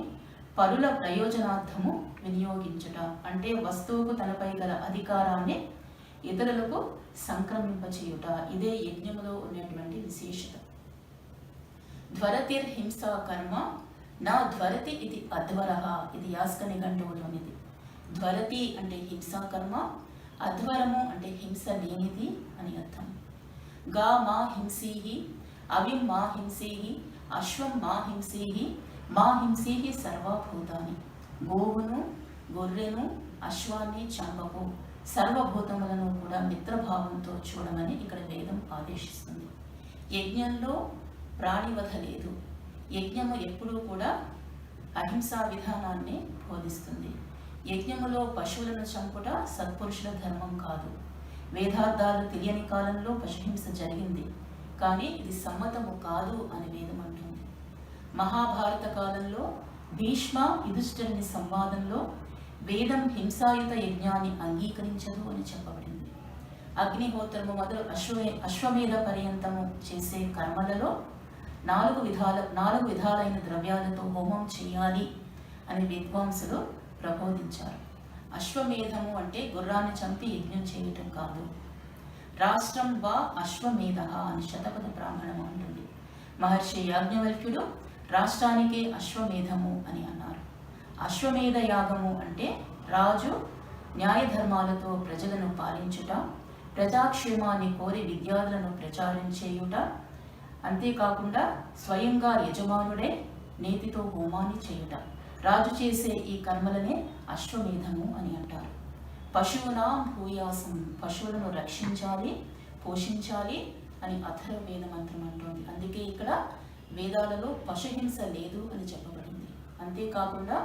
పరుల ప్రయోజనార్థము వినియోగించుట, అంటే వస్తువుకు తనపై గల అధికారాన్ని ఇతరులకు సంక్రమింపచేయుట. ఇదే యజ్ఞములో ఉన్నటువంటి విశేషత. ధ్వరతిర్ హింసా కర్మ నా ధ్వరతి ఇది అధ్వరః, ఇది యాస్క నిఘంటువులోనిది. ధ్వరతి అంటే హింసా కర్మ, అధ్వరము అంటే హింస లేనిది అని అర్థం. గా మా హింసీహి, అవిం మా హింసీహి, అశ్వం మా హింసీహి, మా హింసీహి సర్వభూతాన్ని. గోవును, గొర్రెను, అశ్వాన్ని చంపకు, సర్వభూతములను కూడా మిత్రభావంతో చూడమని ఇక్కడ వేదం ఆదేశిస్తుంది. యజ్ఞంలో ప్రాణివధ లేదు. యజ్ఞము ఎప్పుడూ కూడా అహింసా విధానాన్ని బోధిస్తుంది. యజ్ఞములో పశువులను చంపుట సత్పురుషుల ధర్మం కాదు. వేదార్థాలు తెలియని కాలంలో పశుహింస జరిగింది, కానీ ఇది సమ్మతము కాదు అని వేదం అంటుంది. మహాభారత కాలంలో భీష్మ యుధిష్ఠిరుని సంవాదంలో వేదం హింసాయుత యజ్ఞాన్ని అంగీకరించదు అని చెప్పబడింది. అగ్నిహోత్రము మొదలు అశ్వమేధ పర్యంతము చేసే కర్మలలో 4 విధాలైన ద్రవ్యాలతో హోమం చేయాలి అని విద్వాంసులు ప్రబోధించారు. అశ్వమేధము అంటే గుర్రాన్ని చంపి యజ్ఞం చేయటం కాదు. రాష్ట్రం వా అశ్వమేధ అని శతపథ బ్రాహ్మణము అంటుంది. మహర్షి యాజ్ఞవల్క్యుడు రాష్ట్రానికే అశ్వమేధము అని అన్నారు. అశ్వమేధ యాగము అంటే రాజు న్యాయధర్మాలతో ప్రజలను పాలించుట, ప్రజాక్షేమాన్ని కోరి విద్యార్థులను ప్రచారం చేయుట, అంతేకాకుండా స్వయంగా యజమానుడే నేతితో హోమాన్ని చేయుట. రాజు చేసే ఈ కర్మలనే అశ్వమేధము అని అంటారు. పశువునాం భూయాసం, పశువులను రక్షించాలి, పోషించాలి అని అథర్వవేద మంత్రం అంటోంది. అందుకే ఇక్కడ వేదాలలో పశుహింస లేదు అని చెప్పబడింది. అంతేకాకుండా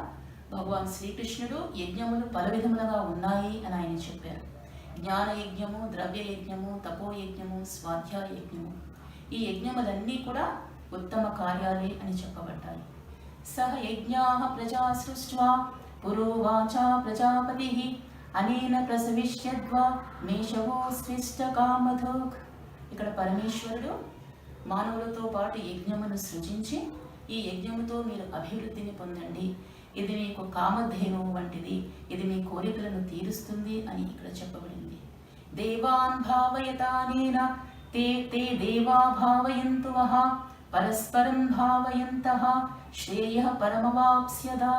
భగవాన్ శ్రీకృష్ణుడు యజ్ఞములు పల విధములుగా ఉన్నాయి అని ఆయన చెప్పారు. జ్ఞాన యజ్ఞము, ద్రవ్య యజ్ఞము, తపోయజ్ఞము, స్వాధ్యాయ యజ్ఞము. ఈ యజ్ఞములన్నీ కూడా ఉత్తమ కార్యాలే అని చెప్పబడ్డాయి. సహ యజ్ఞాః ప్రజా సృష్ట్వా పురోవాచా ప్రజాపతి అనేన ప్రసవిష్యద్వా మేషవో స్విష్ట కామధోక్. ఇక్కడ పరమేశ్వరుడు మానవులతో పాటు యజ్ఞమును సృజించి, ఈ యజ్ఞముతో మీరు అభివృద్ధిని పొందండి, ఇది మీకు కామధేనువు వంటిది, ఇది మీ కోరికలను తీరుస్తుంది అని ఇక్కడ చెప్పబడింది. దేవాన్ భావయతానేన తే తే దేవా భావయంతు వః పరస్పరం భావయంతః శ్రేయః పరమవాప్స్యదా.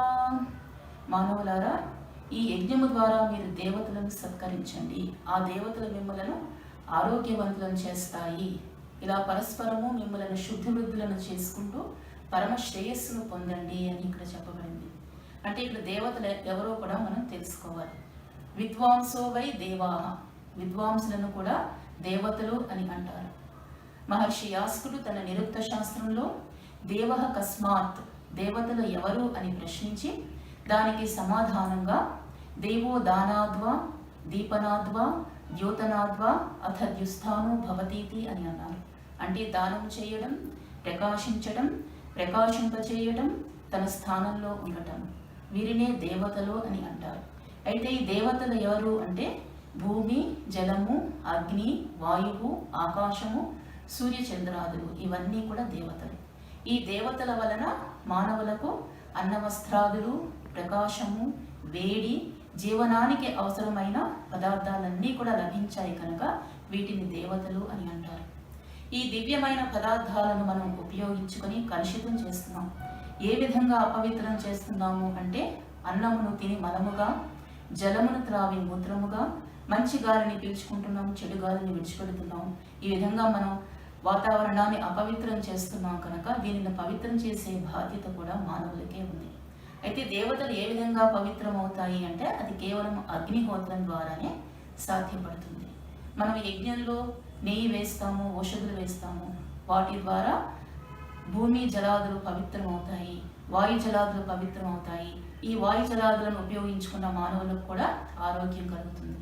మానవులారా, ఈ యజ్ఞము ద్వారా మీరు దేవతలను సత్కరించండి, ఆ దేవతలు మిమ్మలను ఆరోగ్యవంతులను చేస్తాయి. ఇలా పరస్పరము మిమ్మలను శుద్ధివృద్ధులను చేసుకుంటూ పరమ శ్రేయస్సును పొందండి అని ఇక్కడ చెప్పబడింది. అంటే ఇక్కడ దేవతలు ఎవరో కూడా మనం తెలుసుకోవాలి. విద్వాంసో వై దేవాః, విద్వాంసులను కూడా దేవతలు అని అంటారు. మహర్షి యాస్కుడు తన నిరుక్త శాస్త్రంలో దేవః కస్మాత్, దేవతలు ఎవరు అని ప్రశ్నించి దానికి సమాధానంగా దేవో దానాద్వా దీపనాద్వా ద్యోతనాద్వా అథ ద్యుస్థానో భవతీతి అని అన్నారు. అంటే దానం చేయడం, ప్రకాశించడం, ప్రకాశింపచేయడం, తన స్థానంలో ఉండటం, వీరినే దేవతలు అని అంటారు. అయితే ఈ దేవతలు ఎవరు అంటే భూమి, జలము, అగ్ని, వాయువు, ఆకాశము, సూర్యచంద్రాదులు ఇవన్నీ కూడా దేవతలు. ఈ దేవతల వలన మానవులకు అన్నవస్త్రాదులు, ప్రకాశము, వేడి, జీవనానికి అవసరమైన పదార్థాలన్నీ కూడా లభించాయి కనుక వీటిని దేవతలు అని అంటారు. ఈ దివ్యమైన పదార్థాలను మనం ఉపయోగించుకొని కలుషితం చేస్తున్నాం. ఏ విధంగా అపవిత్రం చేస్తున్నాము అంటే అన్నమును తిని మలముగా, జలమును త్రావి మూత్రముగా, మంచి గాలిని పీల్చుకుంటున్నాం, చెడు గాలిని విడిచిపెడుతున్నాం. ఈ విధంగా మనం వాతావరణాన్ని అపవిత్రం చేస్తున్నాం కనుక దీనిని పవిత్రం చేసే బాధ్యత కూడా మానవులకే ఉంది. అయితే దేవతలు ఏ విధంగా పవిత్రం అవుతాయి అంటే అది కేవలం అగ్నిహోత్రం ద్వారానే సాధ్యపడుతుంది. మనం యజ్ఞంలో నెయ్యి వేస్తాము, ఔషధులు వేస్తాము, వాటి ద్వారా భూమి జలాదులు పవిత్రమవుతాయి, వాయు జలాదులు పవిత్రమవుతాయి. ఈ వాయు జలాదులను ఉపయోగించుకున్న మానవులకు కూడా ఆరోగ్యం కలుగుతుంది.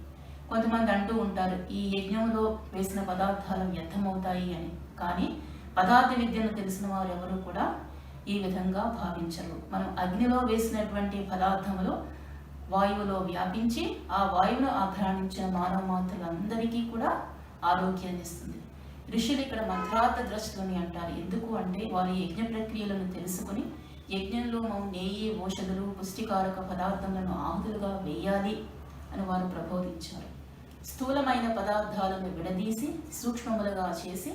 కొంతమంది అంటూ ఉంటారు ఈ యజ్ఞంలో వేసిన పదార్థాలు వ్యర్థమవుతాయి అని. కానీ పదార్థ విద్యను తెలిసిన వారు ఎవరు కూడా ఈ విధంగా భావించరు. మనం అగ్నిలో వేసినటువంటి పదార్థములు వాయువులో వ్యాపించి ఆ వాయువును ఆఘ్రానించిన మానవ మాతృలందరికీ కూడా ఆరోగ్యాన్ని ఇస్తుంది. ఋషులు ఇక్కడ మంత్రార్థ ద్రష్టులని అంటారు. ఎందుకు అంటే వారి యజ్ఞ ప్రక్రియలను తెలుసుకుని యజ్ఞంలో మనం నెయ్యి, ఔషధులు, పుష్టికారక పదార్థములను ఆహుతులుగా వేయాలి అని వారు ప్రబోధించారు. స్థూలమైన పదార్థాలను విడదీసి సూక్ష్మములుగా చేసి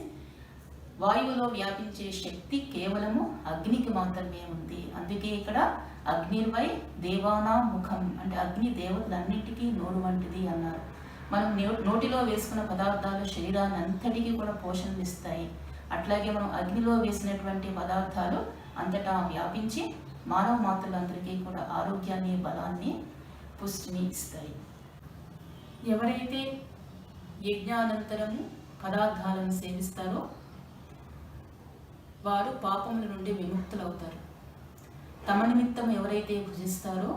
వాయువులో వ్యాపించే శక్తి కేవలము అగ్నికి మాత్రమే ఉంది. అందుకే ఇక్కడ అగ్నిర్వై దేవానా ముఖం అంటే అగ్ని దేవతలన్నిటికీ నోరు వంటిది అన్నారు. మనం నోటిలో వేసుకున్న పదార్థాలు శరీరాన్ని అంతటికీ కూడా పోషణలు ఇస్తాయి. అట్లాగే మనం అగ్నిలో వేసినటువంటి పదార్థాలు అంతటా వ్యాపించి మానవ మాతృలందరికీ కూడా ఆరోగ్యాన్ని, బలాన్ని, పుష్టిని ఇస్తాయి. ఎవరైతే యజ్ఞానంతరము పదార్థాలను సేవిస్తారో వారు పాపముల నుండి విముక్తులవుతారు. తమ నిమిత్తం ఎవరైతే భుజిస్తారో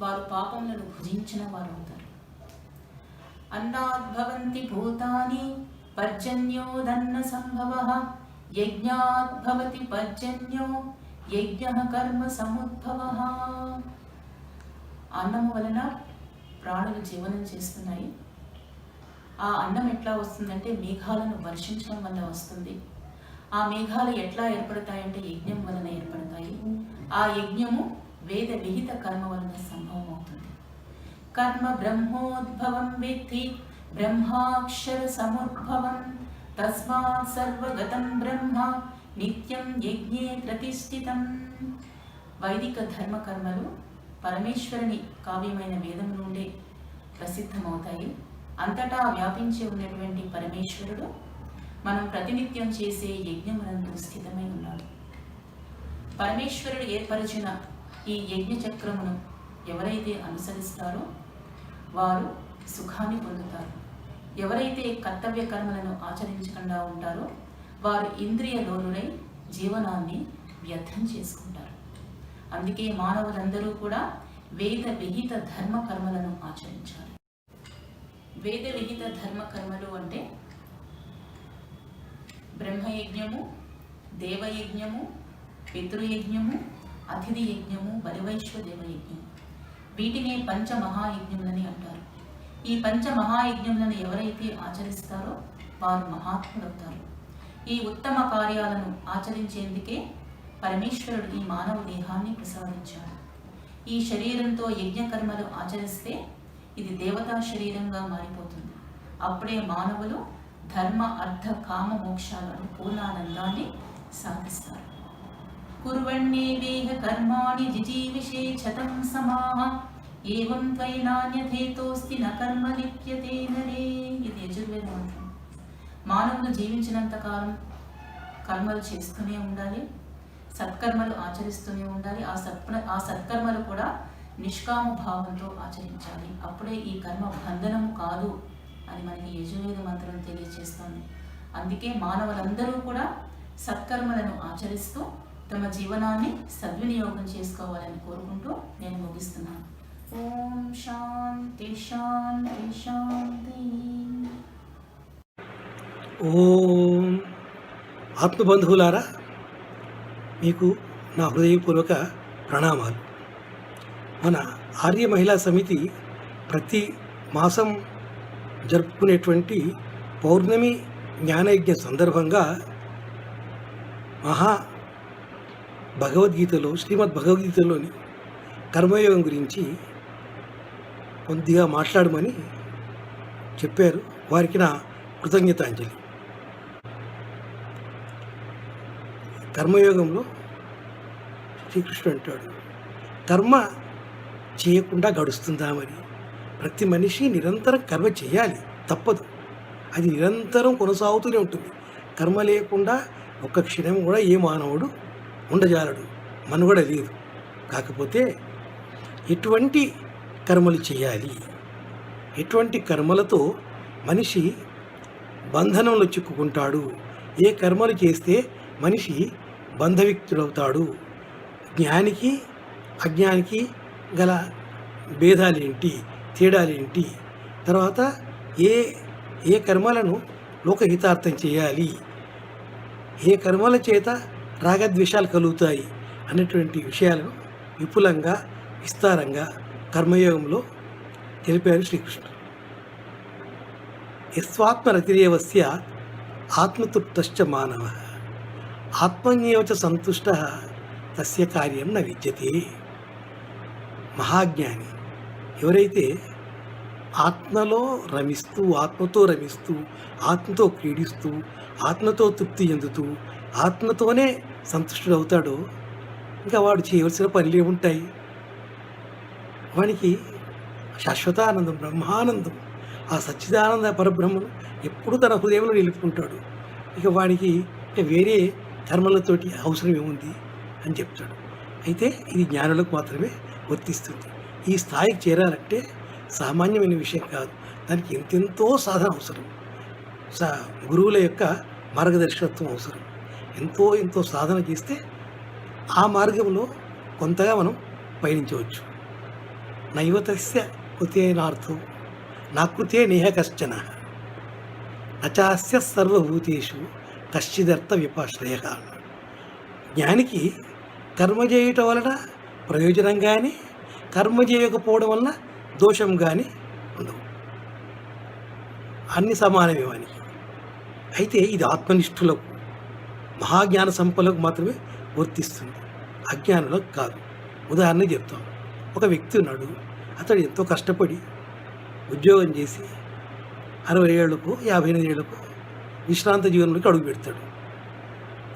వారు పాపములను భుజించిన వారు అవుతారు. అన్నాద్భవంతి భూతాని పర్జన్యోదన్న సంభవః యజ్ఞాద్భవతి పర్జన్యో యజ్ఞః కర్మ సముద్భవః. అన్నము వలన ప్రాణులు జీవనం చేస్తున్నాయి. ఆ అన్నం ఎట్లా వస్తుందంటే మేఘాలను వర్షించడం వల్ల వస్తుంది. ఆ మేఘాలు ఎట్లా ఏర్పడతాయంటే యజ్ఞం వలన ఏర్పడతాయి. ఆ యజ్ఞము వేద విహిత కర్మ వలన సంభవం అవుతుంది. కర్మ బ్రహ్మోద్భవం వేత్తి బ్రహ్మాక్షర సముద్భవం తస్మాత్ సర్వగతం బ్రహ్మ నిత్యం యజ్ఞే ప్రతిష్ఠితం. వైదిక ధర్మ కర్మలు పరమేశ్వరుని కావ్యమైన వేదం నుండే ప్రసిద్ధమవుతాయి. అంతటా వ్యాపించి ఉన్నటువంటి పరమేశ్వరుడు మనం ప్రతినిత్యం చేసే యజ్ఞమునందు స్థితమై ఉన్నాడు. పరమేశ్వరుడు ఏర్పరిచిన ఈ యజ్ఞ చక్రమును ఎవరైతే అనుసరిస్తారో వారు సుఖాన్ని పొందుతారు. ఎవరైతే కర్తవ్య కర్మలను ఆచరించకుండా ఉంటారో వారు ఇంద్రియ లోలులై జీవనాన్ని వ్యర్థం చేసుకుంటారు. అందుకే మానవులందరూ కూడా వేద విహిత ధర్మ కర్మలను ఆచరించాలి. వేద విహిత ధర్మ కర్మలు అంటే బ్రహ్మయజ్ఞము, దేవయజ్ఞము, పితృయజ్ఞము, అతిథి యజ్ఞము, బలివైశ్వదేవయజ్ఞము. వీటినే పంచమహాయజ్ఞములని అంటారు. ఈ పంచమహాయజ్ఞములను ఎవరైతే ఆచరిస్తారో వారు మహాత్ములవుతారు. ఈ ఉత్తమ కార్యాలను ఆచరించేందుకే పరమేశ్వరుడు ఈ మానవ దేహాన్ని ప్రసాదించాడు. ఈ శరీరంతో యజ్ఞకర్మలు ఆచరిస్తే ఇది దేవతా శరీరంగా మారిపోతుంది. అప్పుడే మానవులు ధర్మ, అర్థ, కామ మోక్షాలను పూర్ణానందాన్ని సాధిస్తారు. కుర్వణ్యేవేహ కర్మాణి జిజీవిషే శతం సమాః ఏవం త్వయి నాన్యథేతోస్తి న కర్మ లిప్యతే నరే. ఇది యజుర్వేద మంత్రం. మానవులు జీవించినంత కాలం కర్మలు చేస్తూనే ఉండాలి, సత్కర్మలు ఆచరిస్తూనే ఉండాలి. ఆ సత్కర్మలు కూడా నిష్కామ భావంతో ఆచరించాలి. అప్పుడే ఈ కర్మ బంధనము కాదు అని మనకి యజుర్వేద మంత్రం తెలియజేస్తుంది. అందుకే మానవులందరూ కూడా సత్కర్మలను ఆచరిస్తూ తమ జీవనాన్ని సద్వినియోగం చేసుకోవాలని కోరుకుంటూ నేను ముగిస్తున్నాను. ఓం శాంతి శాంతి శాంతి. ఓం ఆత్మబంధువులారా, మీకు నా హృదయపూర్వక ప్రణామాలు. మన ఆర్య మహిళా సమితి ప్రతి మాసం జరుపుకునేటువంటి పౌర్ణమి జ్ఞానయజ్ఞ సందర్భంగా భగవద్గీతలో శ్రీమద్ భగవద్గీతలోని కర్మయోగం గురించి కొద్దిగా మాట్లాడమని చెప్పారు. వారికి నా కృతజ్ఞతాంజలి. కర్మయోగంలో శ్రీకృష్ణుడు అంటాడు, కర్మ చేయకుండా గడుస్తుందా? మరి ప్రతి మనిషి నిరంతరం కర్మ చేయాలి, తప్పదు. అది నిరంతరం కొనసాగుతూనే ఉంటుంది. కర్మ లేకుండా ఒక్క క్షణం కూడా ఏ మానవుడు ఉండజాలడు, మనుగడ లేదు. కాకపోతే ఎటువంటి కర్మలు చేయాలి, ఎటువంటి కర్మలతో మనిషి బంధనంలో చిక్కుకుంటాడు, ఏ కర్మలు చేస్తే మనిషి బంధవిక్తుడవుతాడు, జ్ఞానికి అజ్ఞానికి గల భేదాలేంటి, తేడాలేంటి, తర్వాత ఏ ఏ కర్మలను లోకహితార్థం చేయాలి, ఏ కర్మల చేత రాగద్వేషాలు కలుగుతాయి అనేటువంటి విషయాలను విపులంగా విస్తారంగా కర్మయోగంలో తెలిపారు శ్రీకృష్ణుడు. యస్వాత్మరతిరేవస్య ఆత్మతృప్తశ్చ మానవ ఆత్మన్యేవచ సంతుష్ట తస్య కార్యం న విద్యతే. మహాజ్ఞాని ఎవరైతే ఆత్మలో రమిస్తూ, ఆత్మతో రమిస్తూ, ఆత్మతో క్రీడిస్తూ, ఆత్మతో తృప్తి చెందుతూ, ఆత్మతోనే సంతుష్టుడవుతాడో ఇంకా వాడు చేయవలసిన పనులు ఏముంటాయి? వానికి శాశ్వతానందం, బ్రహ్మానందం, ఆ సచ్చిదానంద పరబ్రహ్మను ఎప్పుడూ తన హృదయంలో నిలుపుకుంటాడు. ఇక వానికి వేరే కర్మలతోటి అవసరం ఏముంది అని చెప్తాడు. అయితే ఇది జ్ఞానులకు మాత్రమే వర్తిస్తుంది. ఈ స్థాయికి చేరాలంటే సామాన్యమైన విషయం కాదు, దానికి ఎంతెంతో సాధన అవసరం, గురువుల యొక్క మార్గదర్శకత్వం అవసరం. ఎంతో సాధన చేస్తే ఆ మార్గంలో కొంతగా మనం పయనించవచ్చు. నైవతస్య కృతేనార్థం నాకృతే నేహ కశ్చన నచాస్య సర్వభూతేషు కశ్చిదర్థ విపాశ్రయ. జ్ఞానికి కర్మ చేయటం వలన ప్రయోజనం కానీ, కర్మ చేయకపోవడం వలన దోషం కానీ ఉండవు, అన్ని సమానమే వానికి. అయితే ఇది ఆత్మనిష్ఠులకు, మహాజ్ఞాన సంపన్నులకు మాత్రమే వర్తిస్తుంది, అజ్ఞానులకు కాదు. ఉదాహరణ చెప్తాం. ఒక వ్యక్తి ఉన్నాడు, అతడు ఎంతో కష్టపడి ఉద్యోగం చేసి 60 ఏళ్లకు 58 ఏళ్లకు విశ్రాంత జీవనంలోకి అడుగు పెడతాడు.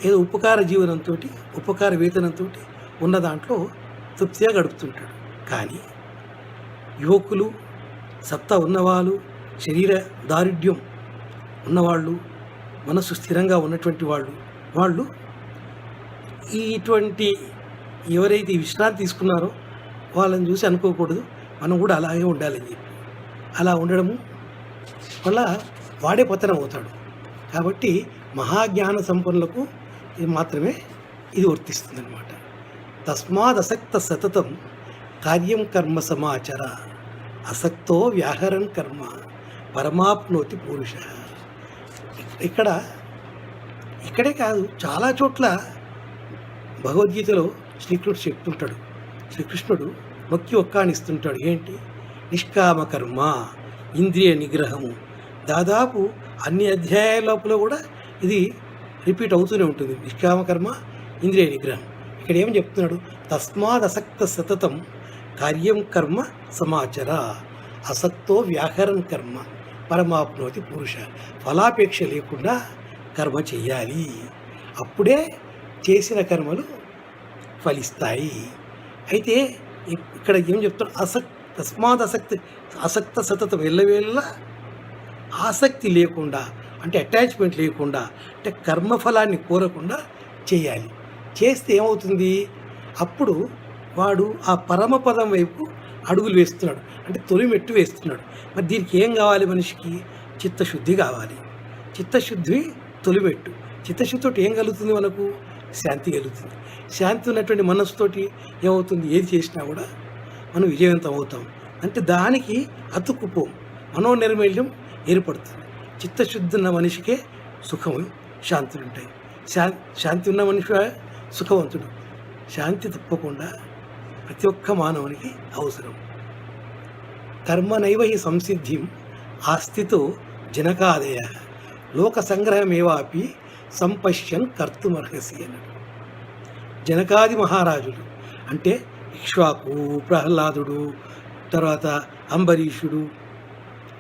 ఏదో ఉపకార జీవనంతో, ఉపకార వేతనంతో ఉన్న దాంట్లో తృప్తిగా గడుపుతుంటాడు. కానీ యువకులు, సత్తా ఉన్నవాళ్ళు, శరీర దారుఢ్యం ఉన్నవాళ్ళు, మనసు స్థిరంగా ఉన్నటువంటి వాళ్ళు ఇటువంటి ఎవరైతే విశ్రాంతి తీసుకున్నారో వాళ్ళని చూసి అనుకోకూడదు మనం కూడా అలాగే ఉండాలని చెప్పి. అలా ఉండడము వల్ల వాడే పతనం అవుతాడు. కాబట్టి మహాజ్ఞాన సంపన్నులకు ఇది మాత్రమే ఇది వర్తిస్తుంది అన్నమాట. తస్మాదసక్త సతతం కార్యం కర్మ సమాచర అసక్తో వ్యాహరన్ కర్మ పరమాప్నోతి పురుష. ఇక్కడే కాదు, చాలా చోట్ల భగవద్గీతలో శ్రీకృష్ణుడు చెప్తుంటాడు. శ్రీకృష్ణుడు నొక్కి ఒక్కానిస్తుంటాడు. ఏంటి? నిష్కామ కర్మ, ఇంద్రియ నిగ్రహము. దాదాపు అన్ని అధ్యాయాల లోపల కూడా ఇది రిపీట్ అవుతూనే ఉంటుంది. నిష్కామ కర్మ, ఇంద్రియ నిగ్రహం. ఇక్కడ ఏం చెప్తున్నాడు? తస్మాదసక్త సతతం కార్యం కర్మ సమాచర అసక్తో వ్యాహరన్ కర్మ పరమాప్నోతి పురుష. ఫలాపేక్ష లేకుండా కర్మ చెయ్యాలి, అప్పుడే చేసిన కర్మలు ఫలిస్తాయి. అయితే ఇక్కడ ఏం చెప్తాడు? తస్మాత్ అసక్త సతతం, ఎల్లవేళ్ళ ఆసక్తి లేకుండా, అంటే అటాచ్మెంట్ లేకుండా, అంటే కర్మఫలాన్ని కోరకుండా చేయాలి. చేస్తే ఏమవుతుంది? అప్పుడు వాడు ఆ పరమపదం వైపు అడుగులు వేస్తున్నాడు, అంటే తొలి మెట్టు వేస్తున్నాడు. మరి దీనికి ఏం కావాలి? మనిషికి చిత్తశుద్ధి కావాలి. చిత్తశుద్ధి తొలిమెట్టు. చిత్తశుద్ధితోటి ఏం కలుగుతుంది? మనకు శాంతి కలుగుతుంది. శాంతి ఉన్నటువంటి మనస్సుతోటి ఏమవుతుంది? ఏది చేసినా కూడా మనం విజయవంతం అవుతాం. అంటే దానికి అతుక్కుపోం, మనోనిర్మల్యం ఏర్పడుతుంది. చిత్తశుద్ధి ఉన్న మనిషికే సుఖము, శాంతులు ఉంటాయి. శాంతి ఉన్న మనిషి సుఖవంతుడు. శాంతి తప్పకుండా ప్రతి ఒక్క మానవునికి అవసరం. కర్మనైవ హి సంసిద్ధిం ఆస్థితో జనకాదయ లోక సంగ్రహమేవాపి సంపశ్యన్ కర్తుమర్హసి అన్నాడు. జనకాది మహారాజులు అంటే ఇక్ష్వాకు, ప్రహ్లాదుడు, తర్వాత అంబరీషుడు,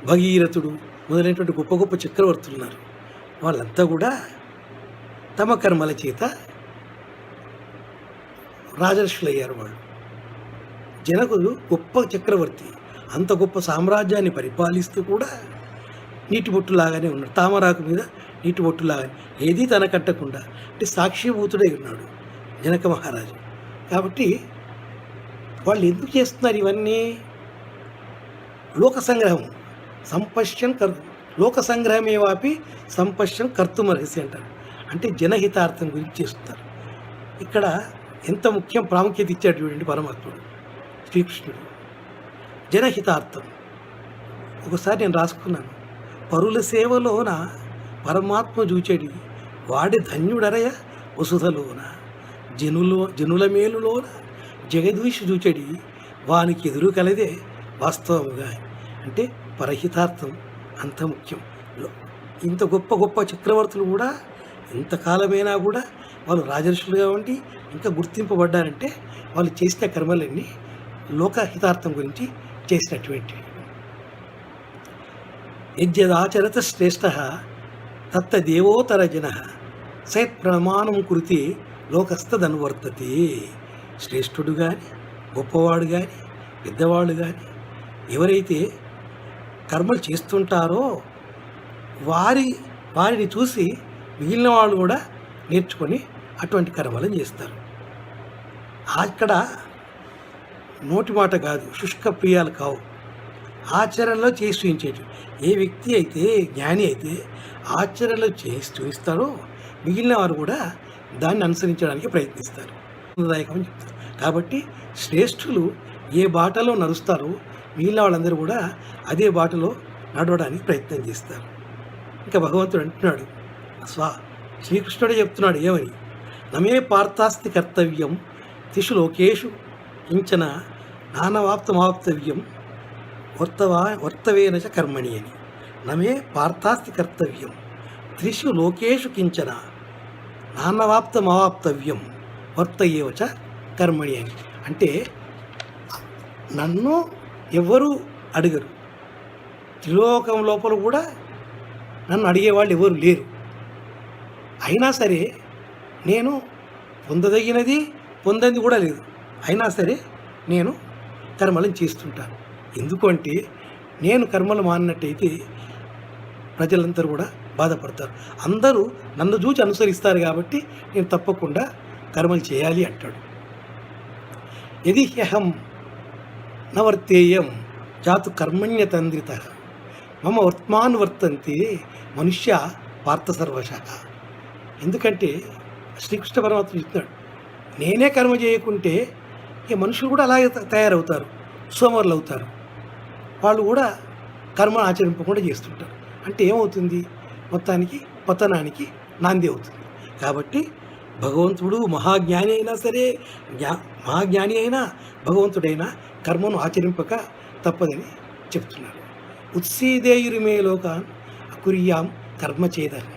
భగీరథుడు మొదలైనటువంటి గొప్ప గొప్ప చక్రవర్తులు ఉన్నారు. వాళ్ళంతా కూడా తమ కర్మల చేత రాజర్షులయ్యారు. వాళ్ళు జనకుడు గొప్ప చక్రవర్తి, అంత గొప్ప సామ్రాజ్యాన్ని పరిపాలిస్తూ కూడా నీటి బొట్టులాగానే ఉన్నాడు. తామరాకు మీద నీటి బొట్టులాగానే, ఏదీ తన కట్టకుండా, అంటే సాక్షిభూతుడై ఉన్నాడు జనక మహారాజు. కాబట్టి వాళ్ళు ఎందుకు చేస్తున్నారు ఇవన్నీ? లోక సంగ్రహం సంపశ్యన్ లోక సంగ్రహమేవాపి సంపశ్యన్ కర్తుమర్హసి అంటారు. అంటే జనహితార్థం గురించి చేస్తున్నారు. ఇక్కడ ఎంత ముఖ్యం ప్రాముఖ్యత ఇచ్చాడు చూడండి పరమాత్ముడు శ్రీకృష్ణుడు. జనహితార్థం. ఒకసారి నేను రాసుకున్నాను, పరుల సేవలోన పరమాత్మ చూచెడి వాడి ధన్యుడరయ వసుధలోన, జనుల మేలులోన జగదీషు చూచెడి వానికి ఎదురు కలదే వాస్తవముగా. అంటే పరహితార్థం అంత ముఖ్యం. ఇంత గొప్ప గొప్ప చక్రవర్తులు కూడా ఇంతకాలమైనా కూడా వాళ్ళు రాజర్షులుగా ఉండి ఇంకా గుర్తింపబడ్డారంటే వాళ్ళు చేసిన కర్మలన్నీ లోకహితార్థం గురించి చేసినటువంటివి. యజ్జదాచరత శ్రేష్ఠ తత్తదేవోతర జన సయత్ ప్రమాణం కృతి లోకస్తదనువర్తతే. శ్రేష్ఠుడు కానీ, గొప్పవాడు కానీ, పెద్దవాళ్ళు కానీ ఎవరైతే కర్మలు చేస్తుంటారో వారిని చూసి మిగిలిన వాళ్ళు కూడా నేర్చుకొని అటువంటి కర్మలను చేస్తారు. అక్కడ నోటి మాట కాదు, శుష్క ప్రియాలు కావు, ఆచరణలో చేసి చూపించేటి. ఏ వ్యక్తి అయితే జ్ఞాని అయితే ఆచరణలో చేసి చూపిస్తారో మిగిలిన వారు కూడా దాన్ని అనుసరించడానికి ప్రయత్నిస్తారు, ఆనందదాయకమని చెప్తారు. కాబట్టి శ్రేష్ఠులు ఏ బాటలో నడుస్తారో మిగిలిన వాళ్ళందరూ కూడా అదే బాటలో నడవడానికి ప్రయత్నం చేస్తారు. ఇంకా భగవంతుడు అంటున్నాడు, శ్రీకృష్ణుడే చెప్తున్నాడు ఏమని, నమే పార్థాస్తి కర్తవ్యం తిషు లోకేషు కించన నానవాప్తమాప్తవ్యం వర్తవేన చ కర్మణి అని. నమే పార్థాస్తి కర్తవ్యం త్రిషు లోకేషు కించన నానవాప్తమాప్తవ్యం వర్తయేవ చ కర్మణి అని. అంటే నన్ను ఎవ్వరూ అడగరు, త్రిలోకం లోపల కూడా నన్ను అడిగేవాళ్ళు ఎవరు లేరు. అయినా సరే నేను పొందదగినది పొందంది కూడా లేదు, అయినా సరే నేను కర్మలను చేస్తుంటాను. ఎందుకంటే నేను కర్మలు మానినట్టయితే ప్రజలందరూ కూడా బాధపడతారు. అందరూ నన్ను చూచి అనుసరిస్తారు కాబట్టి నేను తప్పకుండా కర్మలు చేయాలి అంటాడు. యది హ్యహం నవర్తేయం జాతు కర్మణ్యతంద్రిత మమ వర్తమానువర్తంతే మనుష్య పార్థ సర్వశ. ఎందుకంటే శ్రీకృష్ణ పరమాత్మ చెప్తున్నాడు, నేనే కర్మ చేయకుంటే ఈ మనుషులు కూడా అలాగే తయారవుతారు, సోమరులు అవుతారు. వాళ్ళు కూడా కర్మ ఆచరింపకుండా చేస్తుంటారు. అంటే ఏమవుతుంది, మొత్తానికి పతనానికి నాంది అవుతుంది. కాబట్టి భగవంతుడు మహాజ్ఞాని అయినా సరే, మహాజ్ఞాని అయినా భగవంతుడైనా కర్మను ఆచరింపక తప్పదని చెప్తున్నారు. ఉత్సీదేయురిమే లోకాన్ అకుర్యాం కర్మ చేదని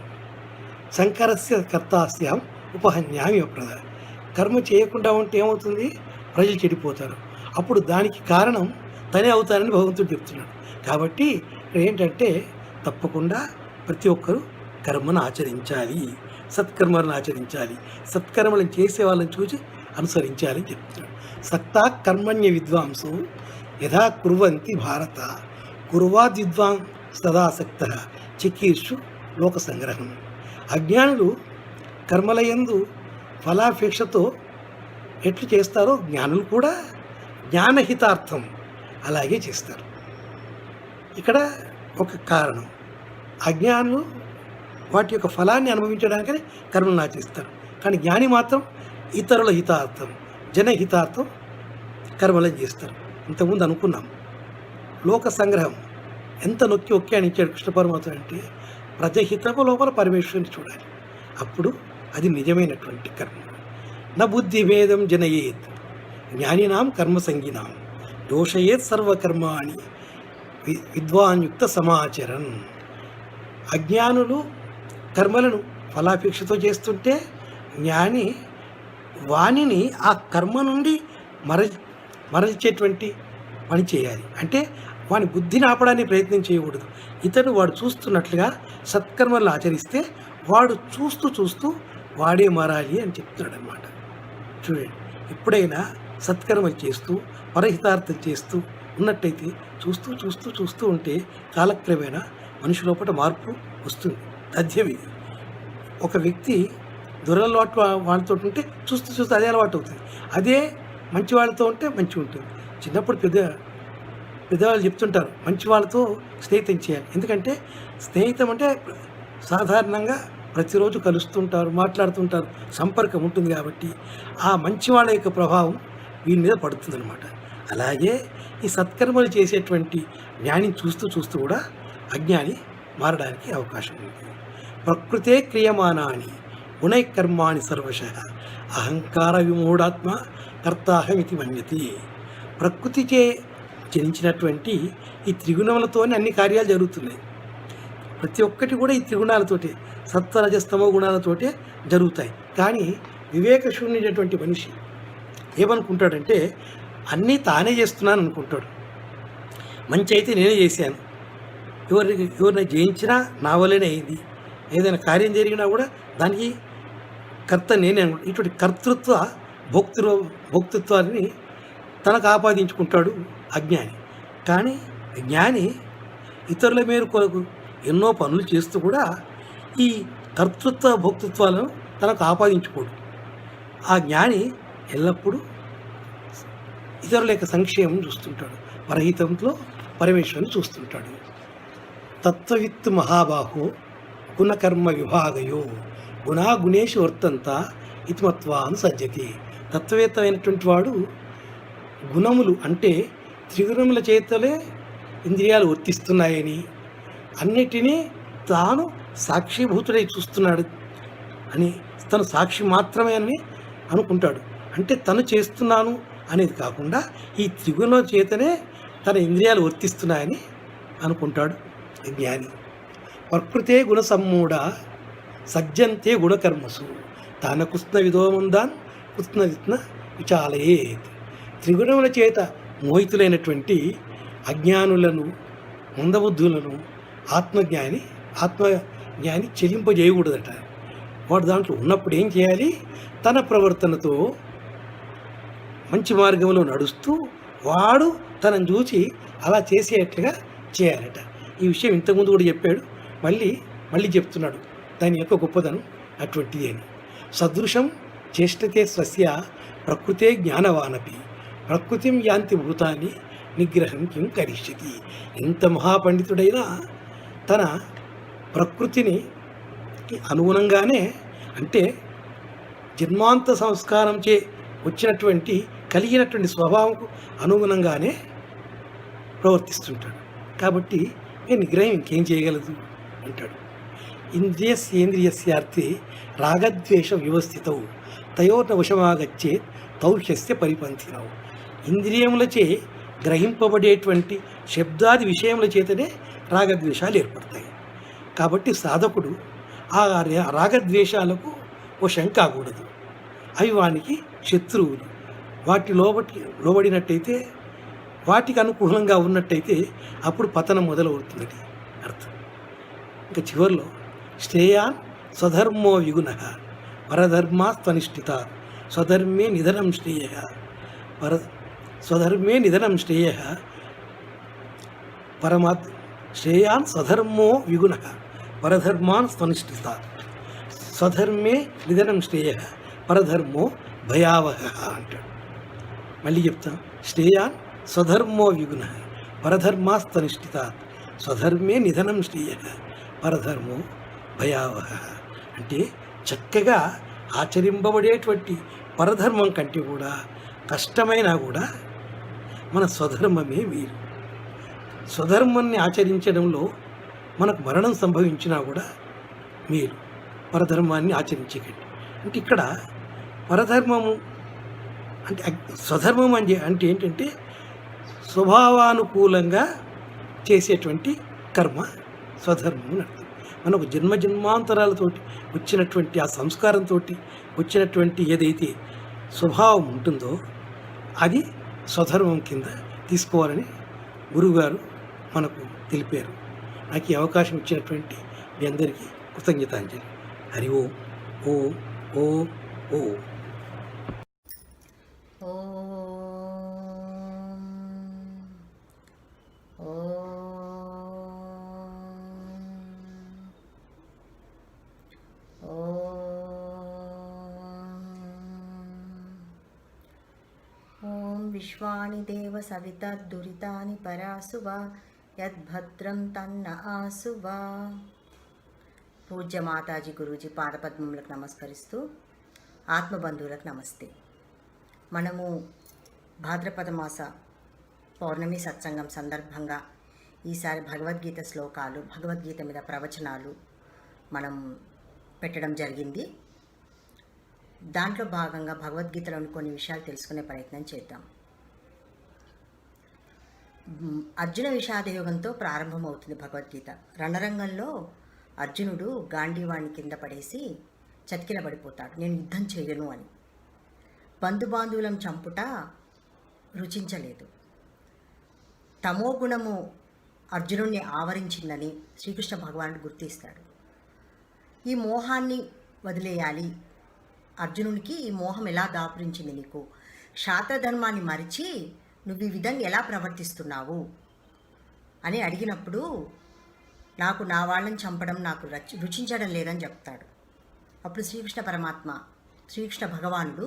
శంకరస్య కర్తాస్యాం ఉపహన్యామి అప్రద. కర్మ చేయకుండా ఉంటే ఏమవుతుంది, ప్రజలు చెడిపోతారు. అప్పుడు దానికి కారణం తనే అవుతారని భగవంతుడు చెప్తున్నాడు. కాబట్టి ఇక్కడ ఏంటంటే తప్పకుండా ప్రతి ఒక్కరూ కర్మను ఆచరించాలి, సత్కర్మలను ఆచరించాలి, సత్కర్మలను చేసే వాళ్ళని చూసి అనుసరించాలని చెప్తున్నాడు. సక్తా కర్మణ్య విద్వాంసు యథా కుర్వంతి భారత కుర్వాద్ విద్వాన్ సదాసక్త చికీర్షు లోక సంగ్రహం. అజ్ఞానులు కర్మలయందు ఫలాపేక్షతో ఎట్లు చేస్తారో జ్ఞానులు కూడా జ్ఞానహితార్థం అలాగే చేస్తారు. ఇక్కడ ఒక కారణం, అజ్ఞానులు వాటి యొక్క ఫలాన్ని అనుభవించడానికని కర్మలను ఆచరిస్తారు. కానీ జ్ఞాని మాత్రం ఇతరుల హితార్థం, జనహితార్థం కర్మలను చేస్తారు. ఇంతకుముందు అనుకున్నాం లోక సంగ్రహం ఎంత నొక్కి ఒక్కి అని ఇచ్చాడు కృష్ణ పరమాత్మ. అంటే ప్రజహితము లోపల పరమేశ్వరుని చూడాలి, అప్పుడు అది నిజమైనటువంటి కర్మ. నా బుద్ధి భేదం జనయేత్ జ్ఞానినాం కర్మసంగినాం దోషయేత్ సర్వకర్మాణి విద్వాన్యుక్త సమాచరన్. అజ్ఞానులు కర్మలను ఫలాపేక్షతో చేస్తుంటే జ్ఞాని వాణిని ఆ కర్మ నుండి మరల్చేటువంటి పని చేయాలి. అంటే వాని బుద్ధిని ఆపడానికి ప్రయత్నం చేయకూడదు. వాడు చూస్తున్నట్లుగా సత్కర్మలను ఆచరిస్తే వాడు చూస్తూ చూస్తూ వాడే మారాలి అని చెప్తున్నాడు అన్నమాట. చూడండి, ఎప్పుడైనా సత్కర్మలు చేస్తూ పరహితార్థం చేస్తూ ఉన్నట్టయితే చూస్తూ చూస్తూ చూస్తూ ఉంటే కాలక్రమేణా మనిషి లోపల మార్పు వస్తుంది. తథ్యం ఇది. ఒక వ్యక్తి దురలవాటు వాళ్ళతో ఉంటే చూస్తూ చూస్తూ అదే అలవాటు అవుతుంది. అదే మంచి వాళ్ళతో ఉంటే మంచిగా ఉంటుంది. చిన్నప్పుడు పెద్దవాళ్ళు చెప్తుంటారు మంచి వాళ్ళతో స్నేహితం చేయాలి. ఎందుకంటే స్నేహితం అంటే సాధారణంగా ప్రతిరోజు కలుస్తుంటారు, మాట్లాడుతుంటారు, సంపర్కం ఉంటుంది. కాబట్టి ఆ మంచి వాళ్ళ యొక్క ప్రభావం వీరి మీద పడుతుందన్నమాట. అలాగే ఈ సత్కర్మలు చేసేటువంటి జ్ఞానిని చూస్తూ చూస్తూ కూడా అజ్ఞాని మారడానికి అవకాశం ఉంది. ప్రకృతే క్రియమానాని గుణైకర్మాణి సర్వశః అహంకార విమూఢాత్మ కర్తాహమితి మన్యతి. ప్రకృతిచే జనించినటువంటి ఈ త్రిగుణములతోనే అన్ని కార్యాలు జరుగుతున్నాయి. ప్రతి ఒక్కటి కూడా ఈ త్రిగుణాలతోటే, సత్వరజస్తమో గుణాలతోటే జరుగుతాయి. కానీ వివేకశూన్యుడైనటువంటి మనిషి ఏమనుకుంటాడంటే అన్నీ చేస్తున్నాను అనుకుంటాడు. మంచి అయితే నేనే చేశాను, ఎవరిని జయించినా నా వల్లనే అయింది, ఏదైనా కార్యం జరిగినా కూడా దానికి కర్త నేనే అనుకుంటా. ఇటువంటి కర్తృత్వ భోక్తృత్వాన్ని తనకు ఆపాదించుకుంటాడు అజ్ఞాని. కానీ జ్ఞాని ఇతరుల మేలు కొరకు ఎన్నో పనులు చేస్తూ కూడా ఈ కర్తృత్వ భోక్తృత్వాలను తనకు ఆపాదించుకోడు. ఆ జ్ఞాని ఎల్లప్పుడూ ఇతరుల యొక్క సంక్షేమం చూస్తుంటాడు, పరహితంలో పరమేశ్వరుని చూస్తుంటాడు. తత్వవిత్తు మహాబాహో గుణకర్మ విభాగయో గుణాగుణేషు వర్తంత ఇతిమత్వాను సజ్జతి. తత్వవేత్త అయినటువంటి వాడు గుణములు అంటే త్రిగుణముల చేతలే ఇంద్రియాలు వర్తిస్తున్నాయని, అన్నిటినీ తాను సాక్షిభూతుడై చూస్తున్నాడు అని, తను సాక్షి మాత్రమే అని అనుకుంటాడు. అంటే తను చేస్తున్నాను అనేది కాకుండా ఈ త్రిగుణం చేతనే తన ఇంద్రియాలు వర్తిస్తున్నాయని అనుకుంటాడు జ్ఞాని. ప్రకృతే గుణ సమ్మూఢ సజ్జంతే గుణకర్మసు తాన కృష్ణ విధోమందాన్ కృష్ణ విత్న విచాలయేత్. త్రిగుణముల చేత మోహితులైనటువంటి అజ్ఞానులను, మందబుద్ధులను ఆత్మజ్ఞాని చెలింపజేయకూడదట. వాడు దాంట్లో ఉన్నప్పుడు ఏం చేయాలి? తన ప్రవర్తనతో మంచి మార్గంలో నడుస్తూ వాడు తనను చూచి అలా చేసేటట్లుగా చేయాలట. ఈ విషయం ఇంతకుముందు కూడా చెప్పాడు, మళ్ళీ చెప్తున్నాడు దాని యొక్క గొప్పదనం అటువంటిది అని. సదృశం చేష్టతే స్వస్య ప్రకృతే జ్ఞానవానపి ప్రకృతిం యాంతి భూతాన్ని నిగ్రహం కిం కరిష్యతి. ఎంత మహాపండితుడైనా తన ప్రకృతిని అనుగుణంగానే, అంటే జన్మాంత సంస్కారం చే వచ్చినటువంటి కలిగినటువంటి స్వభావంకు అనుగుణంగానే ప్రవర్తిస్తుంటాడు. కాబట్టి నేను నిగ్రహం ఇంకేం చేయగలదు అంటాడు. ఇంద్రియస్యేంద్రియస్యార్థే రాగద్వేష వ్యవస్థితౌ తయోర్న వశమాగచ్చే తౌహ్యస్య పరిపంథినౌ. ఇంద్రియములచే గ్రహింపబడేటువంటి శబ్దాది విషయముల చేతనే రాగద్వేషాలు ఏర్పడతాయి. కాబట్టి సాధకుడు ఆ రాగద్వేషాలకు వశం కాకూడదు. అవి వానికి శత్రువులు. వాటి లోబడినట్టయితే, వాటికి అనుకూలంగా ఉన్నట్టయితే అప్పుడు పతనం మొదలవుతుందని అర్థం. ఇంకా చివరిలో శ్రేయాన్ స్వధర్మో విగుణ పరధర్మాస్త్వనిష్ఠిత స్వధర్మే నిధనం శ్రేయ స్వధర్మే నిధనం శ్రేయ శ్రేయాన్ స్వధర్మో విగుణ పరధర్మాన్ స్వనిష్ఠిత స్వధర్మే నిధనం శ్రేయ పరధర్మో భయావహ అంటాడు. మళ్ళీ చెప్తాం. శ్రేయాన్ స్వధర్మో విగుణ పరధర్మాస్తనిష్ఠిత స్వధర్మే నిధనం శ్రేయ పరధర్మో భయావహ. అంటే చక్కగా ఆచరింపబడేటువంటి పరధర్మం కంటే కూడా కష్టమైనా కూడా మన స్వధర్మమే వీరు. స్వధర్మాన్ని ఆచరించడంలో మనకు మరణం సంభవించినా కూడా మీరు పరధర్మాన్ని ఆచరించకండి. అంటే ఇక్కడ పరధర్మము అంటే స్వధర్మం అంటే ఏంటంటే స్వభావానుకూలంగా చేసేటువంటి కర్మ స్వధర్మం అని అర్థం. మనకు జన్మాంతరాలతోటి వచ్చినటువంటి ఆ సంస్కారంతో వచ్చినటువంటి ఏదైతే స్వభావం ఉంటుందో అది స్వధర్మం కింద తీసుకోవాలని గురువుగారు మనకు తెలిపారు. నాకు ఈ అవకాశం ఇచ్చినటువంటి మీ అందరికీ కృతజ్ఞతాంజలి. హరి ఓం ఓం ఓం ఓం. ఓం విశ్వాని దేవ సవితర్దురితాని పరాసువా యద్భద్రం తన్న ఆసువా. పూజ్య మాతాజీ గురూజీ పాదపద్మములకు నమస్కరిస్తూ ఆత్మబంధువులకు నమస్తే. మనము భాద్రపద మాస పౌర్ణమి సత్సంగం సందర్భంగా ఈసారి భగవద్గీత శ్లోకాలు, భగవద్గీత మీద ప్రవచనాలు మనం పెట్టడం జరిగింది. దాంట్లో భాగంగా భగవద్గీతలోని కొన్ని విషయాలు తెలుసుకునే ప్రయత్నం చేద్దాం. అర్జున విషాదయోగంతో ప్రారంభమవుతుంది భగవద్గీత. రణరంగంలో అర్జునుడు గాంధీవాణి కింద పడేసి చతికిలబడిపోతాడు, నేను యుద్ధం చేయను అని. బంధుబాంధువులను చంపుట రుచించలేదు. తమోగుణము అర్జునుడిని ఆవరించిందని శ్రీకృష్ణ భగవానుడు గుర్తిస్తాడు. ఈ మోహాన్ని వదిలేయాలి, అర్జునునికి ఈ మోహం ఎలా దాపురించింది, నీకు శాస్త్రధర్మాన్ని మరిచి నువ్వు ఈ విధంగా ఎలా ప్రవర్తిస్తున్నావు అని అడిగినప్పుడు నాకు నా వాళ్ళని చంపడం నాకు రుచించడం లేదని చెప్తాడు. అప్పుడు శ్రీకృష్ణ భగవానుడు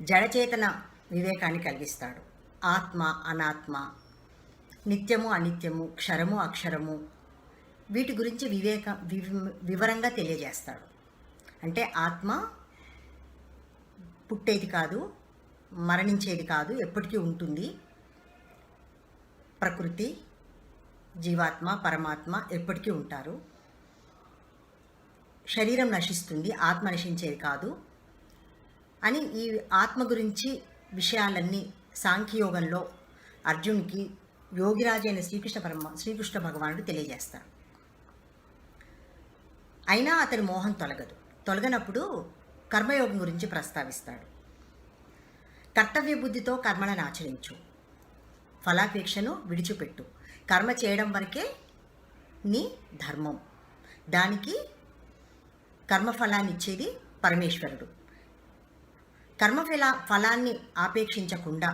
జడచేతన వివేకాన్ని కలిగిస్తాడు. ఆత్మ అనాత్మ, నిత్యము అనిత్యము, క్షరము అక్షరము, వీటి గురించి వివరంగా తెలియజేస్తాడు. అంటే ఆత్మ పుట్టేది కాదు, మరణించేది కాదు, ఎప్పటికీ ఉంటుంది. ప్రకృతి, జీవాత్మ, పరమాత్మ ఎప్పటికీ ఉంటారు. శరీరం నశిస్తుంది, ఆత్మ నశించేది కాదు అని ఈ ఆత్మ గురించి విషయాలన్నీ సాంఖ్యయోగంలో అర్జునునికి యోగిరాజైన శ్రీకృష్ణ భగవానుడు తెలియజేస్తాడు. అయినా అతని మోహం తొలగనప్పుడు కర్మయోగం గురించి ప్రస్తావిస్తాడు. కర్తవ్య బుద్ధితో కర్మలను ఆచరించు, ఫలాపేక్షను విడిచిపెట్టు. కర్మ చేయడం వరకే నీ ధర్మం, దానికి కర్మఫలాన్ని ఇచ్చేది పరమేశ్వరుడు. ఫలాన్ని ఆపేక్షించకుండా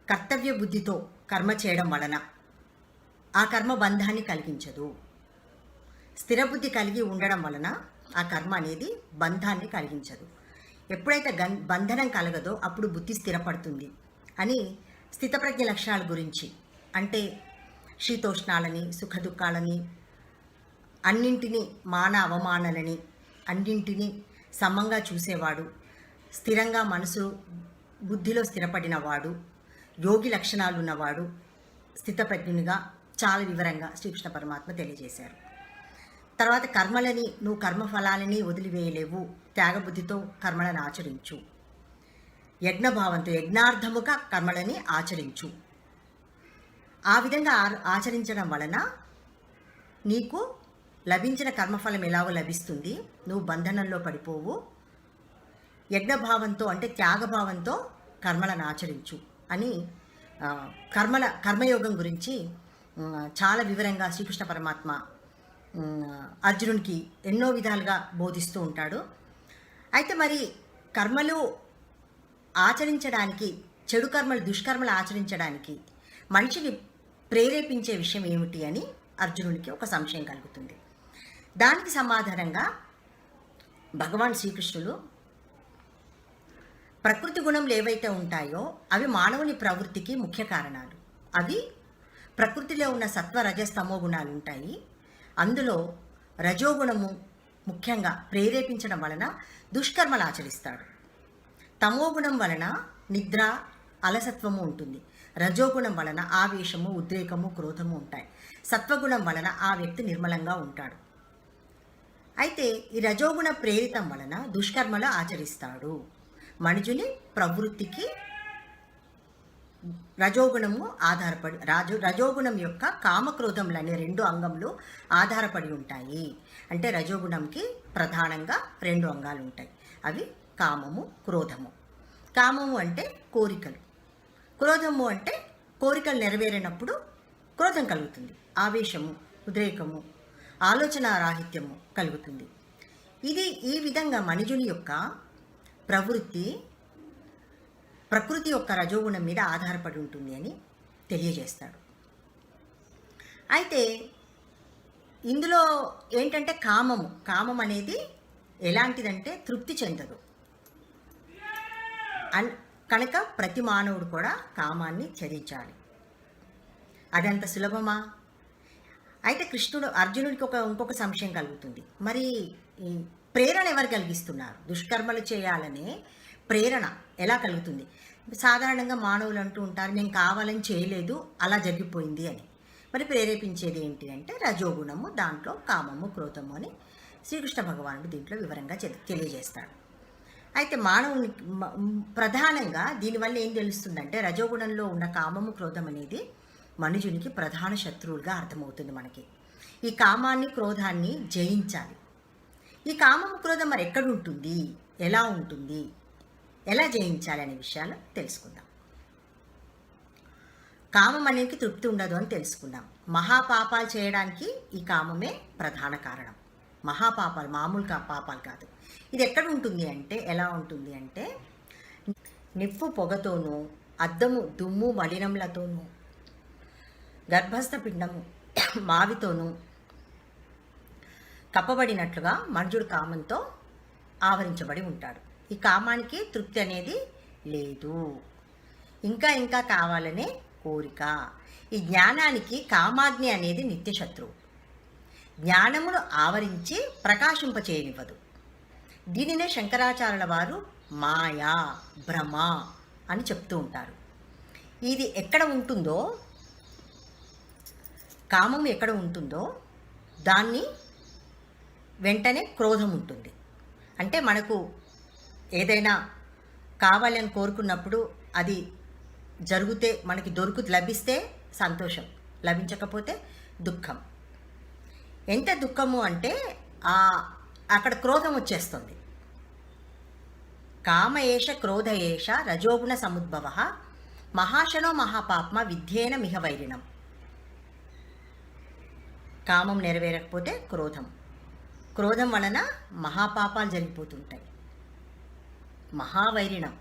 కర్తవ్య బుద్ధితో కర్మ చేయడం వలన ఆ కర్మ బంధాన్ని కలిగించదు. స్థిరబుద్ధి కలిగి ఉండడం వలన ఆ కర్మ అనేది బంధాన్ని కలిగించదు. ఎప్పుడైతే బంధనం కలగదో అప్పుడు బుద్ధి స్థిరపడుతుంది అని స్థితప్రజ్ఞ లక్షణాల గురించి, అంటే శీతోష్ణాలని, సుఖదుఖాలని, అన్నింటినీ మాన అవమానాలని అన్నింటినీ సమంగా చూసేవాడు, స్థిరంగా మనసు బుద్ధిలో స్థిరపడినవాడు, యోగి లక్షణాలు ఉన్నవాడు స్థితప్రజ్ఞునిగా చాలా వివరంగా శ్రీకృష్ణ పరమాత్మ తెలియజేశారు. తర్వాత నువ్వు కర్మఫలాలని వదిలివేయలేవు, త్యాగబుద్ధితో కర్మలను ఆచరించు, యజ్ఞభావంతో యజ్ఞార్థముగా కర్మలని ఆచరించు. ఆ విధంగా ఆచరించడం వలన నీకు లభించిన కర్మఫలం ఎలాగో లభిస్తుంది, నువ్వు బంధనంలో పడిపోవు. యజ్ఞభావంతో అంటే త్యాగభావంతో కర్మలను ఆచరించు అని కర్మయోగం గురించి చాలా వివరంగా శ్రీకృష్ణ పరమాత్మ అర్జునునికి ఎన్నో విధాలుగా బోధిస్తూ ఉంటాడు. అయితే మరి కర్మలు ఆచరించడానికి, చెడు కర్మలు, దుష్కర్మలు ఆచరించడానికి మనిషిని ప్రేరేపించే విషయం ఏమిటి అని అర్జునునికి ఒక సంశయం కలుగుతుంది. దానికి సమాధానంగా భగవాన్ శ్రీకృష్ణుడు ప్రకృతి గుణములు ఏవైతే ఉంటాయో అవి మానవుని ప్రవృత్తికి ముఖ్య కారణాలు. అవి ప్రకృతిలో ఉన్న సత్వ రజస్తమో గుణాలు ఉంటాయి. అందులో రజోగుణము ముఖ్యంగా ప్రేరేపించడం వలన దుష్కర్మలు ఆచరిస్తాడు. తమోగుణం వలన నిద్ర, అలసత్వము ఉంటుంది. రజోగుణం వలన ఆవేశము, ఉద్రేకము, క్రోధము ఉంటాయి. సత్వగుణం వలన ఆ వ్యక్తి నిర్మలంగా ఉంటాడు. అయితే ఈ రజోగుణ ప్రేరితం వలన దుష్కర్మలు ఆచరిస్తాడు. మనుషుని ప్రవృత్తికి రజోగుణము ఆధారపడి రజోగుణం యొక్క కామక్రోధములు అనే 2 అంగములు ఆధారపడి ఉంటాయి. అంటే రజోగుణంకి ప్రధానంగా 2 అంగాలు ఉంటాయి. అవి కామము, క్రోధము. కామము అంటే కోరికలు, క్రోధము అంటే కోరికలు నెరవేరినప్పుడు క్రోధం కలుగుతుంది. ఆవేశము, ఉద్రేకము, ఆలోచన రాహిత్యము కలుగుతుంది. ఈ విధంగా మనుజుని యొక్క ప్రవృత్తి ప్రకృతి యొక్క రజోగుణం మీద ఆధారపడి ఉంటుంది అని తెలియజేస్తాడు. అయితే ఇందులో ఏంటంటే కామం అనేది ఎలాంటిదంటే తృప్తి చెందదు. కనుక ప్రతి మానవుడు కూడా కామాన్ని త్యజించాలి. అదంత సులభమా? అయితే అర్జునుడికి ఇంకొక సంశయం కలుగుతుంది. మరి ఈ ప్రేరణ ఎవరు కలిగిస్తున్నారు? దుష్కర్మలు చేయాలనే ప్రేరణ ఎలా కలుగుతుంది? సాధారణంగా మానవులు అంటూ ఉంటారు, మేము కావాలని చేయలేదు, అలా జరిగిపోయింది అని. మరి ప్రేరేపించేది ఏంటి అంటే రజోగుణము, దాంట్లో కామము, క్రోధము అని శ్రీకృష్ణ భగవానుడు దీంట్లో వివరంగా తెలియజేస్తాడు. అయితే మానవుని ప్రధానంగా దీనివల్ల ఏం తెలుస్తుందంటే రజోగుణంలో ఉన్న కామము, క్రోధం అనేది మనుజునికి ప్రధాన శత్రువులుగా అర్థమవుతుంది మనకి. ఈ కామాన్ని, క్రోధాన్ని జయించాలి. ఈ కామము, క్రోధం మరి ఎక్కడ ఉంటుంది, ఎలా ఉంటుంది, ఎలా జయించాలి అనే విషయాలు తెలుసుకుందాం. కామం అనేది తృప్తి ఉండదు అని తెలుసుకుందాం. మహాపాపాలు చేయడానికి ఈ కామమే ప్రధాన కారణం. మహాపాపాలు, మామూలుగా పాపాలు కాదు. ఇది ఎక్కడ ఉంటుంది అంటే, ఎలా ఉంటుంది అంటే నిప్పు పొగతోనూ, అద్దము దుమ్ము మలినములతోనూ, గర్భస్థ పిండము మావితోనూ కప్పబడినట్లుగా మనుజుడు కామంతో ఆవరించబడి ఉంటాడు. ఈ కామానికి తృప్తి అనేది లేదు, ఇంకా ఇంకా కావాలనే కోరిక. ఈ జ్ఞానానికి కామాగ్ని అనేది నిత్య శత్రువు. జ్ఞానమును ఆవరించి ప్రకాశింపచేయనివ్వదు. దీనినే శంకరాచార్యుల వారు మాయా, భ్రమ అని చెప్తూ ఉంటారు. ఇది ఎక్కడ ఉంటుందో, కామం ఎక్కడ ఉంటుందో దాన్ని వెంటనే క్రోధం ఉంటుంది. అంటే మనకు ఏదైనా కావాలని కోరుకున్నప్పుడు అది జరిగితే మనకి లభిస్తే సంతోషం, లభించకపోతే దుఃఖం. ఎంత దుఃఖము అంటే అక్కడ క్రోధం వచ్చేస్తుంది. కామ ఏష క్రోధ ఏష రజోగుణ సముద్భవ మహాశనో మహాపాప్మ విద్యేన మిహ వైరిణం. కామం నెరవేరకపోతే క్రోధం వలన మహాపాపాలు జరిగిపోతుంటాయి. మహావైరిణం.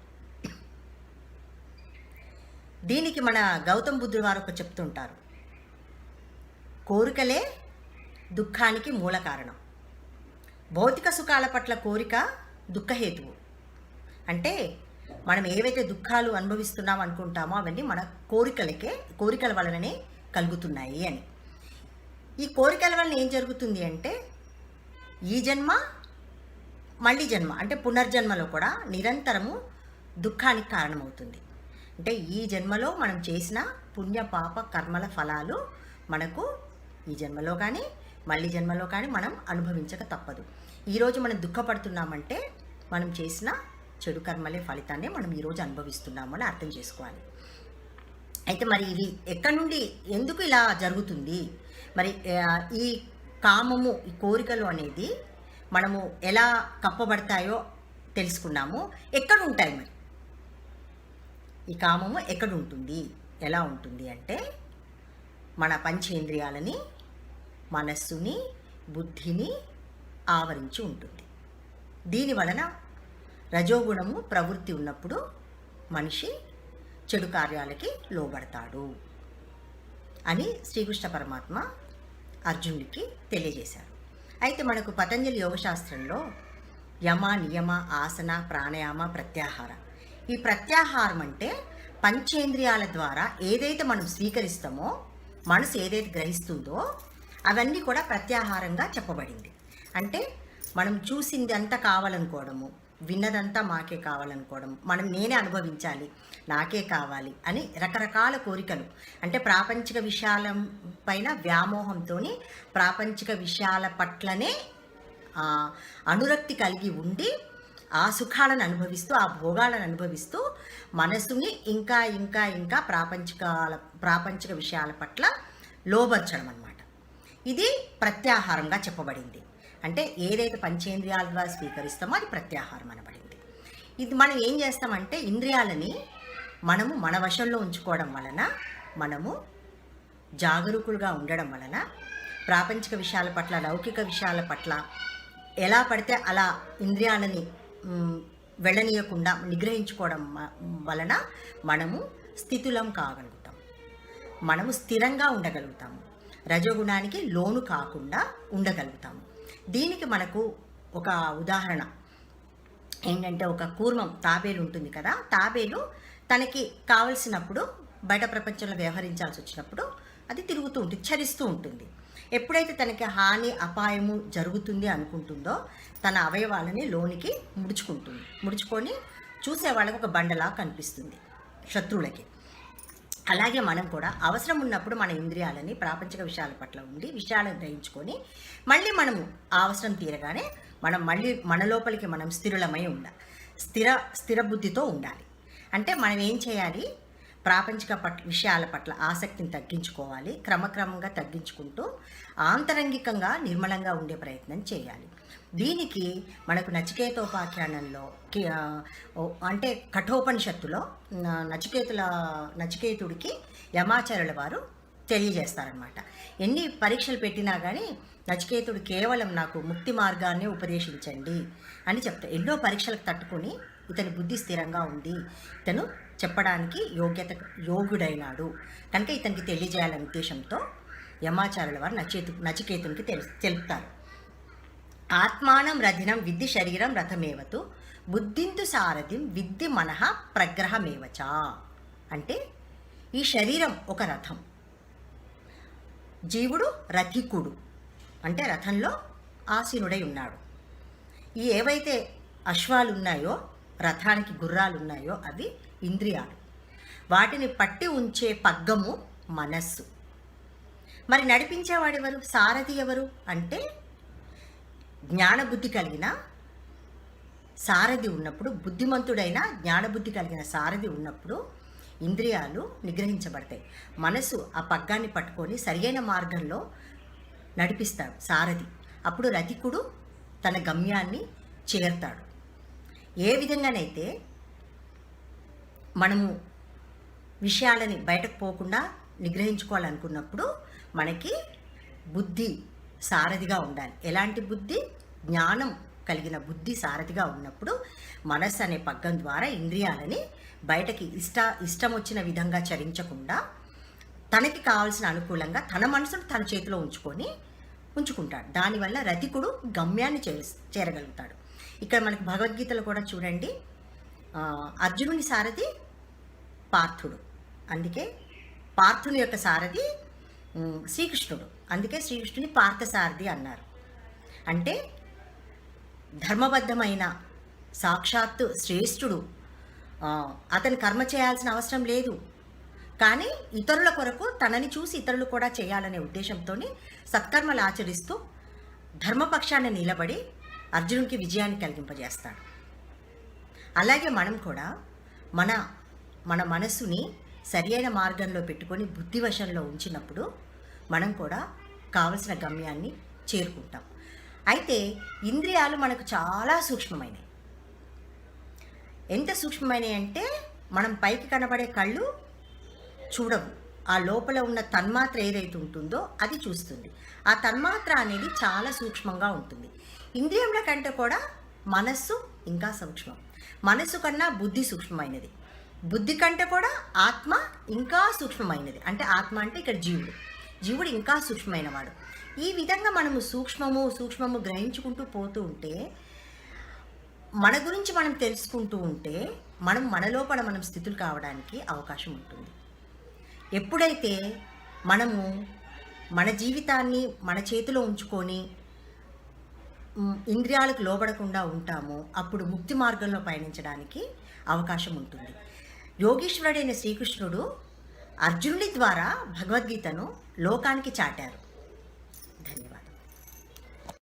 దీనికి మన గౌతమ బుద్ధుడు వారు ఒక చెప్తుంటారు, కోరికలే దుఃఖానికి మూల కారణం. భౌతిక సుఖాల పట్ల కోరిక దుఃఖహేతువు. అంటే మనం ఏవైతే దుఃఖాలు అనుభవిస్తున్నాం అనుకుంటామో అవన్నీ మన కోరికల వలననే కలుగుతున్నాయి అని. ఈ కోరికల వలన ఏం జరుగుతుంది అంటే ఈ జన్మ మళ్ళీ జన్మ అంటే పునర్జన్మలో కూడా నిరంతరము దుఃఖానికి కారణమవుతుంది. అంటే ఈ జన్మలో మనం చేసిన పుణ్య పాప కర్మల ఫలాలు మనకు ఈ జన్మలో కానీ మళ్ళీ జన్మలో కానీ మనం అనుభవించక తప్పదు. ఈరోజు మనం దుఃఖపడుతున్నామంటే మనం చేసిన చెడు కర్మలే ఫలితాన్ని మనం ఈరోజు అనుభవిస్తున్నామని అర్థం చేసుకోవాలి. అయితే మరి ఇవి ఎక్కడి నుండి ఎందుకు ఇలా జరుగుతుంది? మరి ఈ కామము, ఈ కోరికలు అనేది మనము ఎలా కప్పబడతాయో తెలుసుకున్నాము. ఎక్కడ ఉంటాయి మరి ఈ కామము? ఎక్కడ ఉంటుంది, ఎలా ఉంటుంది అంటే మన పంచేంద్రియాలని, మనస్సుని, బుద్ధిని ఆవరించి ఉంటుంది. దీని వలన రజోగుణము ప్రవృత్తి ఉన్నప్పుడు మనిషి చెడు కార్యాలకి లోబడతాడు అని శ్రీకృష్ణ పరమాత్మ అర్జునుడికి తెలియజేశారు. అయితే మనకు పతంజలి యోగశాస్త్రంలో యమ, నియమ, ఆసన, ప్రాణాయామ, ప్రత్యాహార. ఈ ప్రత్యాహారం అంటే పంచేంద్రియాల ద్వారా ఏదైతే మనం స్వీకరిస్తామో, మనసు ఏదైతే గ్రహిస్తుందో అవన్నీ కూడా ప్రత్యాహారంగా చెప్పబడింది. అంటే మనం చూసింది అంతా కావాలనుకోవడము, విన్నదంతా మాకే కావాలనుకోవడం, నేనే అనుభవించాలి, నాకే కావాలి అని రకరకాల కోరికలు. అంటే ప్రాపంచిక విషయాల పైన వ్యామోహంతో ప్రాపంచిక విషయాల పట్లనే అనురక్తి కలిగి ఉండి ఆ సుఖాలను అనుభవిస్తూ, ఆ భోగాలను అనుభవిస్తూ మనసుని ఇంకా ఇంకా ఇంకా ప్రాపంచిక విషయాల పట్ల లోబర్చడం అన్నమాట. ఇది ప్రత్యాహారంగా చెప్పబడింది. అంటే ఏదైతే పంచేంద్రియాల ద్వారా స్వీకరిస్తామో అది ప్రత్యాహారం అనబడింది. ఇది మనం ఏం చేస్తామంటే ఇంద్రియాలని మనము మన వశంలో ఉంచుకోవడం వలన, మనము జాగరూకులుగా ఉండడం వలన ప్రాపంచిక విషయాల పట్ల, లౌకిక విషయాల పట్ల ఎలా పడితే అలా ఇంద్రియాలని వెళ్ళనీయకుండా నిగ్రహించుకోవడం వలన మనము స్థితులం కాగలుగుతాం, మనము స్థిరంగా ఉండగలుగుతాము, రజోగుణానికి లోను కాకుండా ఉండగలుగుతాము. దీనికి మనకు ఒక ఉదాహరణ ఏంటంటే, ఒక కూర్మం తాబేలు ఉంటుంది కదా, తాబేలు తనకి కావలసినప్పుడు బయట ప్రపంచంలో వ్యవహరించాల్సి వచ్చినప్పుడు అది తిరుగుతూ ఉంటుంది, చరిస్తూ ఉంటుంది. ఎప్పుడైతే తనకి హాని అపాయము జరుగుతుంది అనుకుంటుందో తన అవయవాలని లోనికి ముడుచుకొని చూసే వాళ్ళకి ఒక బండలా కనిపిస్తుంది శత్రువులకి. అలాగే మనం కూడా అవసరం ఉన్నప్పుడు మన ఇంద్రియాలని ప్రాపంచిక విషయాల పట్ల ఉండి విషయాలను గ్రహించుకొని మళ్ళీ మనము అవసరం తీరగానే మనం మళ్ళీ మన లోపలికి మనం స్థిరులమై ఉండాలి, స్థిర బుద్ధితో ఉండాలి. అంటే మనం ఏం చేయాలి, ప్రాపంచిక విషయాల పట్ల ఆసక్తిని తగ్గించుకోవాలి, క్రమక్రమంగా తగ్గించుకుంటూ ఆంతరంగికంగా నిర్మలంగా ఉండే ప్రయత్నం చేయాలి. దీనికి మనకు నచికేతోపాఖ్యానంలో అంటే కఠోపనిషత్తులో నచికేతుడికి యమాచార్యుల వారు తెలియజేస్తారనమాట. ఎన్ని పరీక్షలు పెట్టినా కానీ నచికేతుడు కేవలం నాకు ముక్తి మార్గాన్ని ఉపదేశించండి అని చెప్తారు. ఎన్నో పరీక్షలకు తట్టుకొని ఇతని బుద్ధి స్థిరంగా ఉంది, ఇతను చెప్పడానికి యోగుడైనాడు కనుక ఇతనికి తెలియజేయాలనే ఉద్దేశంతో యమాచార్యుల వారు నచికేతునికి తెలుపుతారు. ఆత్మానం రథినం విద్ధి శరీరం రథమేవతు బుద్ధింతు సారథిం విద్ధి మనః ప్రగ్రహమేవచ. అంటే ఈ శరీరం ఒక రథం, జీవుడు రథికుడు, అంటే రథంలో ఆసీనుడై ఉన్నాడు. ఈ ఏవైతే అశ్వాలు ఉన్నాయో, రథానికి గుర్రాలు ఉన్నాయో అవి ఇంద్రియాలు, వాటిని పట్టి ఉంచే పగ్గము మనస్సు. మరి నడిపించేవాడెవరు, సారథి ఎవరు అంటే జ్ఞానబుద్ధి కలిగిన సారథి ఉన్నప్పుడు, బుద్ధిమంతుడైన జ్ఞానబుద్ధి కలిగిన సారథి ఉన్నప్పుడు ఇంద్రియాలు నిగ్రహించబడతాయి. మనసు ఆ పగ్గాన్ని పట్టుకొని సరియైన మార్గంలో నడిపిస్తాడు సారథి. అప్పుడు రథికుడు తన గమ్యాన్ని చేరుతాడు. ఏ విధంగానైతే మనము విషయాలని బయటకు పోకుండా నిగ్రహించుకోవాలనుకున్నప్పుడు మనకి బుద్ధి సారథిగా ఉండాలి. ఎలాంటి బుద్ధి? జ్ఞానం కలిగిన బుద్ధి సారథిగా ఉన్నప్పుడు మనస్సు అనే పగ్గం ద్వారా ఇంద్రియాలని బయటకి ఇష్టం వచ్చిన విధంగా చరించకుండా తనకి కావాల్సిన అనుకూలంగా తన మనసును తన చేతిలో ఉంచుకుంటాడు. దానివల్ల రథికుడు గమ్యాన్ని చేరగలుగుతాడు. ఇక్కడ మనకి భగవద్గీతలో కూడా చూడండి, అర్జునుని సారథి పార్థుడు, అందుకే పార్థుని యొక్క సారథి శ్రీకృష్ణుడు, అందుకే శ్రీకృష్ణుని పార్థసారథి అన్నారు. అంటే ధర్మబద్ధమైన సాక్షాత్తు శ్రేష్ఠుడు, అతను కర్మ చేయాల్సిన అవసరం లేదు, కానీ ఇతరుల కొరకు తనని చూసి ఇతరులు కూడా చేయాలనే ఉద్దేశంతో సత్కర్మలు ఆచరిస్తూ ధర్మపక్షాన్ని నిలబడి అర్జునుడికి విజయాన్ని కలిగింపజేస్తాడు. అలాగే మనం కూడా మన మనస్సుని సరియైన మార్గంలో పెట్టుకొని బుద్ధివశంలో ఉంచినప్పుడు మనం కూడా కావలసిన గమ్యాన్ని చేరుకుంటాం. అయితే ఇంద్రియాలు మనకు చాలా సూక్ష్మమైనవి. ఎంత సూక్ష్మమైనవి అంటే మనం పైకి కనబడే కళ్ళు చూడవు, ఆ లోపల ఉన్న తన్మాత్ర ఏదైతే ఉంటుందో అది చూస్తుంది. ఆ తన్మాత్ర అనేది చాలా సూక్ష్మంగా ఉంటుంది. ఇంద్రియముల కంటే కూడా మనస్సు ఇంకా సూక్ష్మం. మనస్సు కన్నా బుద్ధి సూక్ష్మమైనది, బుద్ధి కంటే కూడా ఆత్మ ఇంకా సూక్ష్మమైనది. అంటే ఆత్మ అంటే ఇక్కడ జీవుడు ఇంకా సూక్ష్మమైన వాడు. ఈ విధంగా మనము సూక్ష్మము గ్రహించుకుంటూ పోతూ ఉంటే, మన గురించి మనం తెలుసుకుంటూ ఉంటే మన లోపల మనం స్థితులు కావడానికి అవకాశం ఉంటుంది. ఎప్పుడైతే మనము మన జీవితాన్ని మన చేతిలో ఉంచుకొని ఇంద్రియాలకు లోబడకుండా ఉంటామో అప్పుడు ముక్తి మార్గంలో పయనించడానికి అవకాశం ఉంటుంది. యోగీశ్వరుడైన శ్రీకృష్ణుడు అర్జునుడి ద్వారా భగవద్గీతను లోకానికి చాటారు.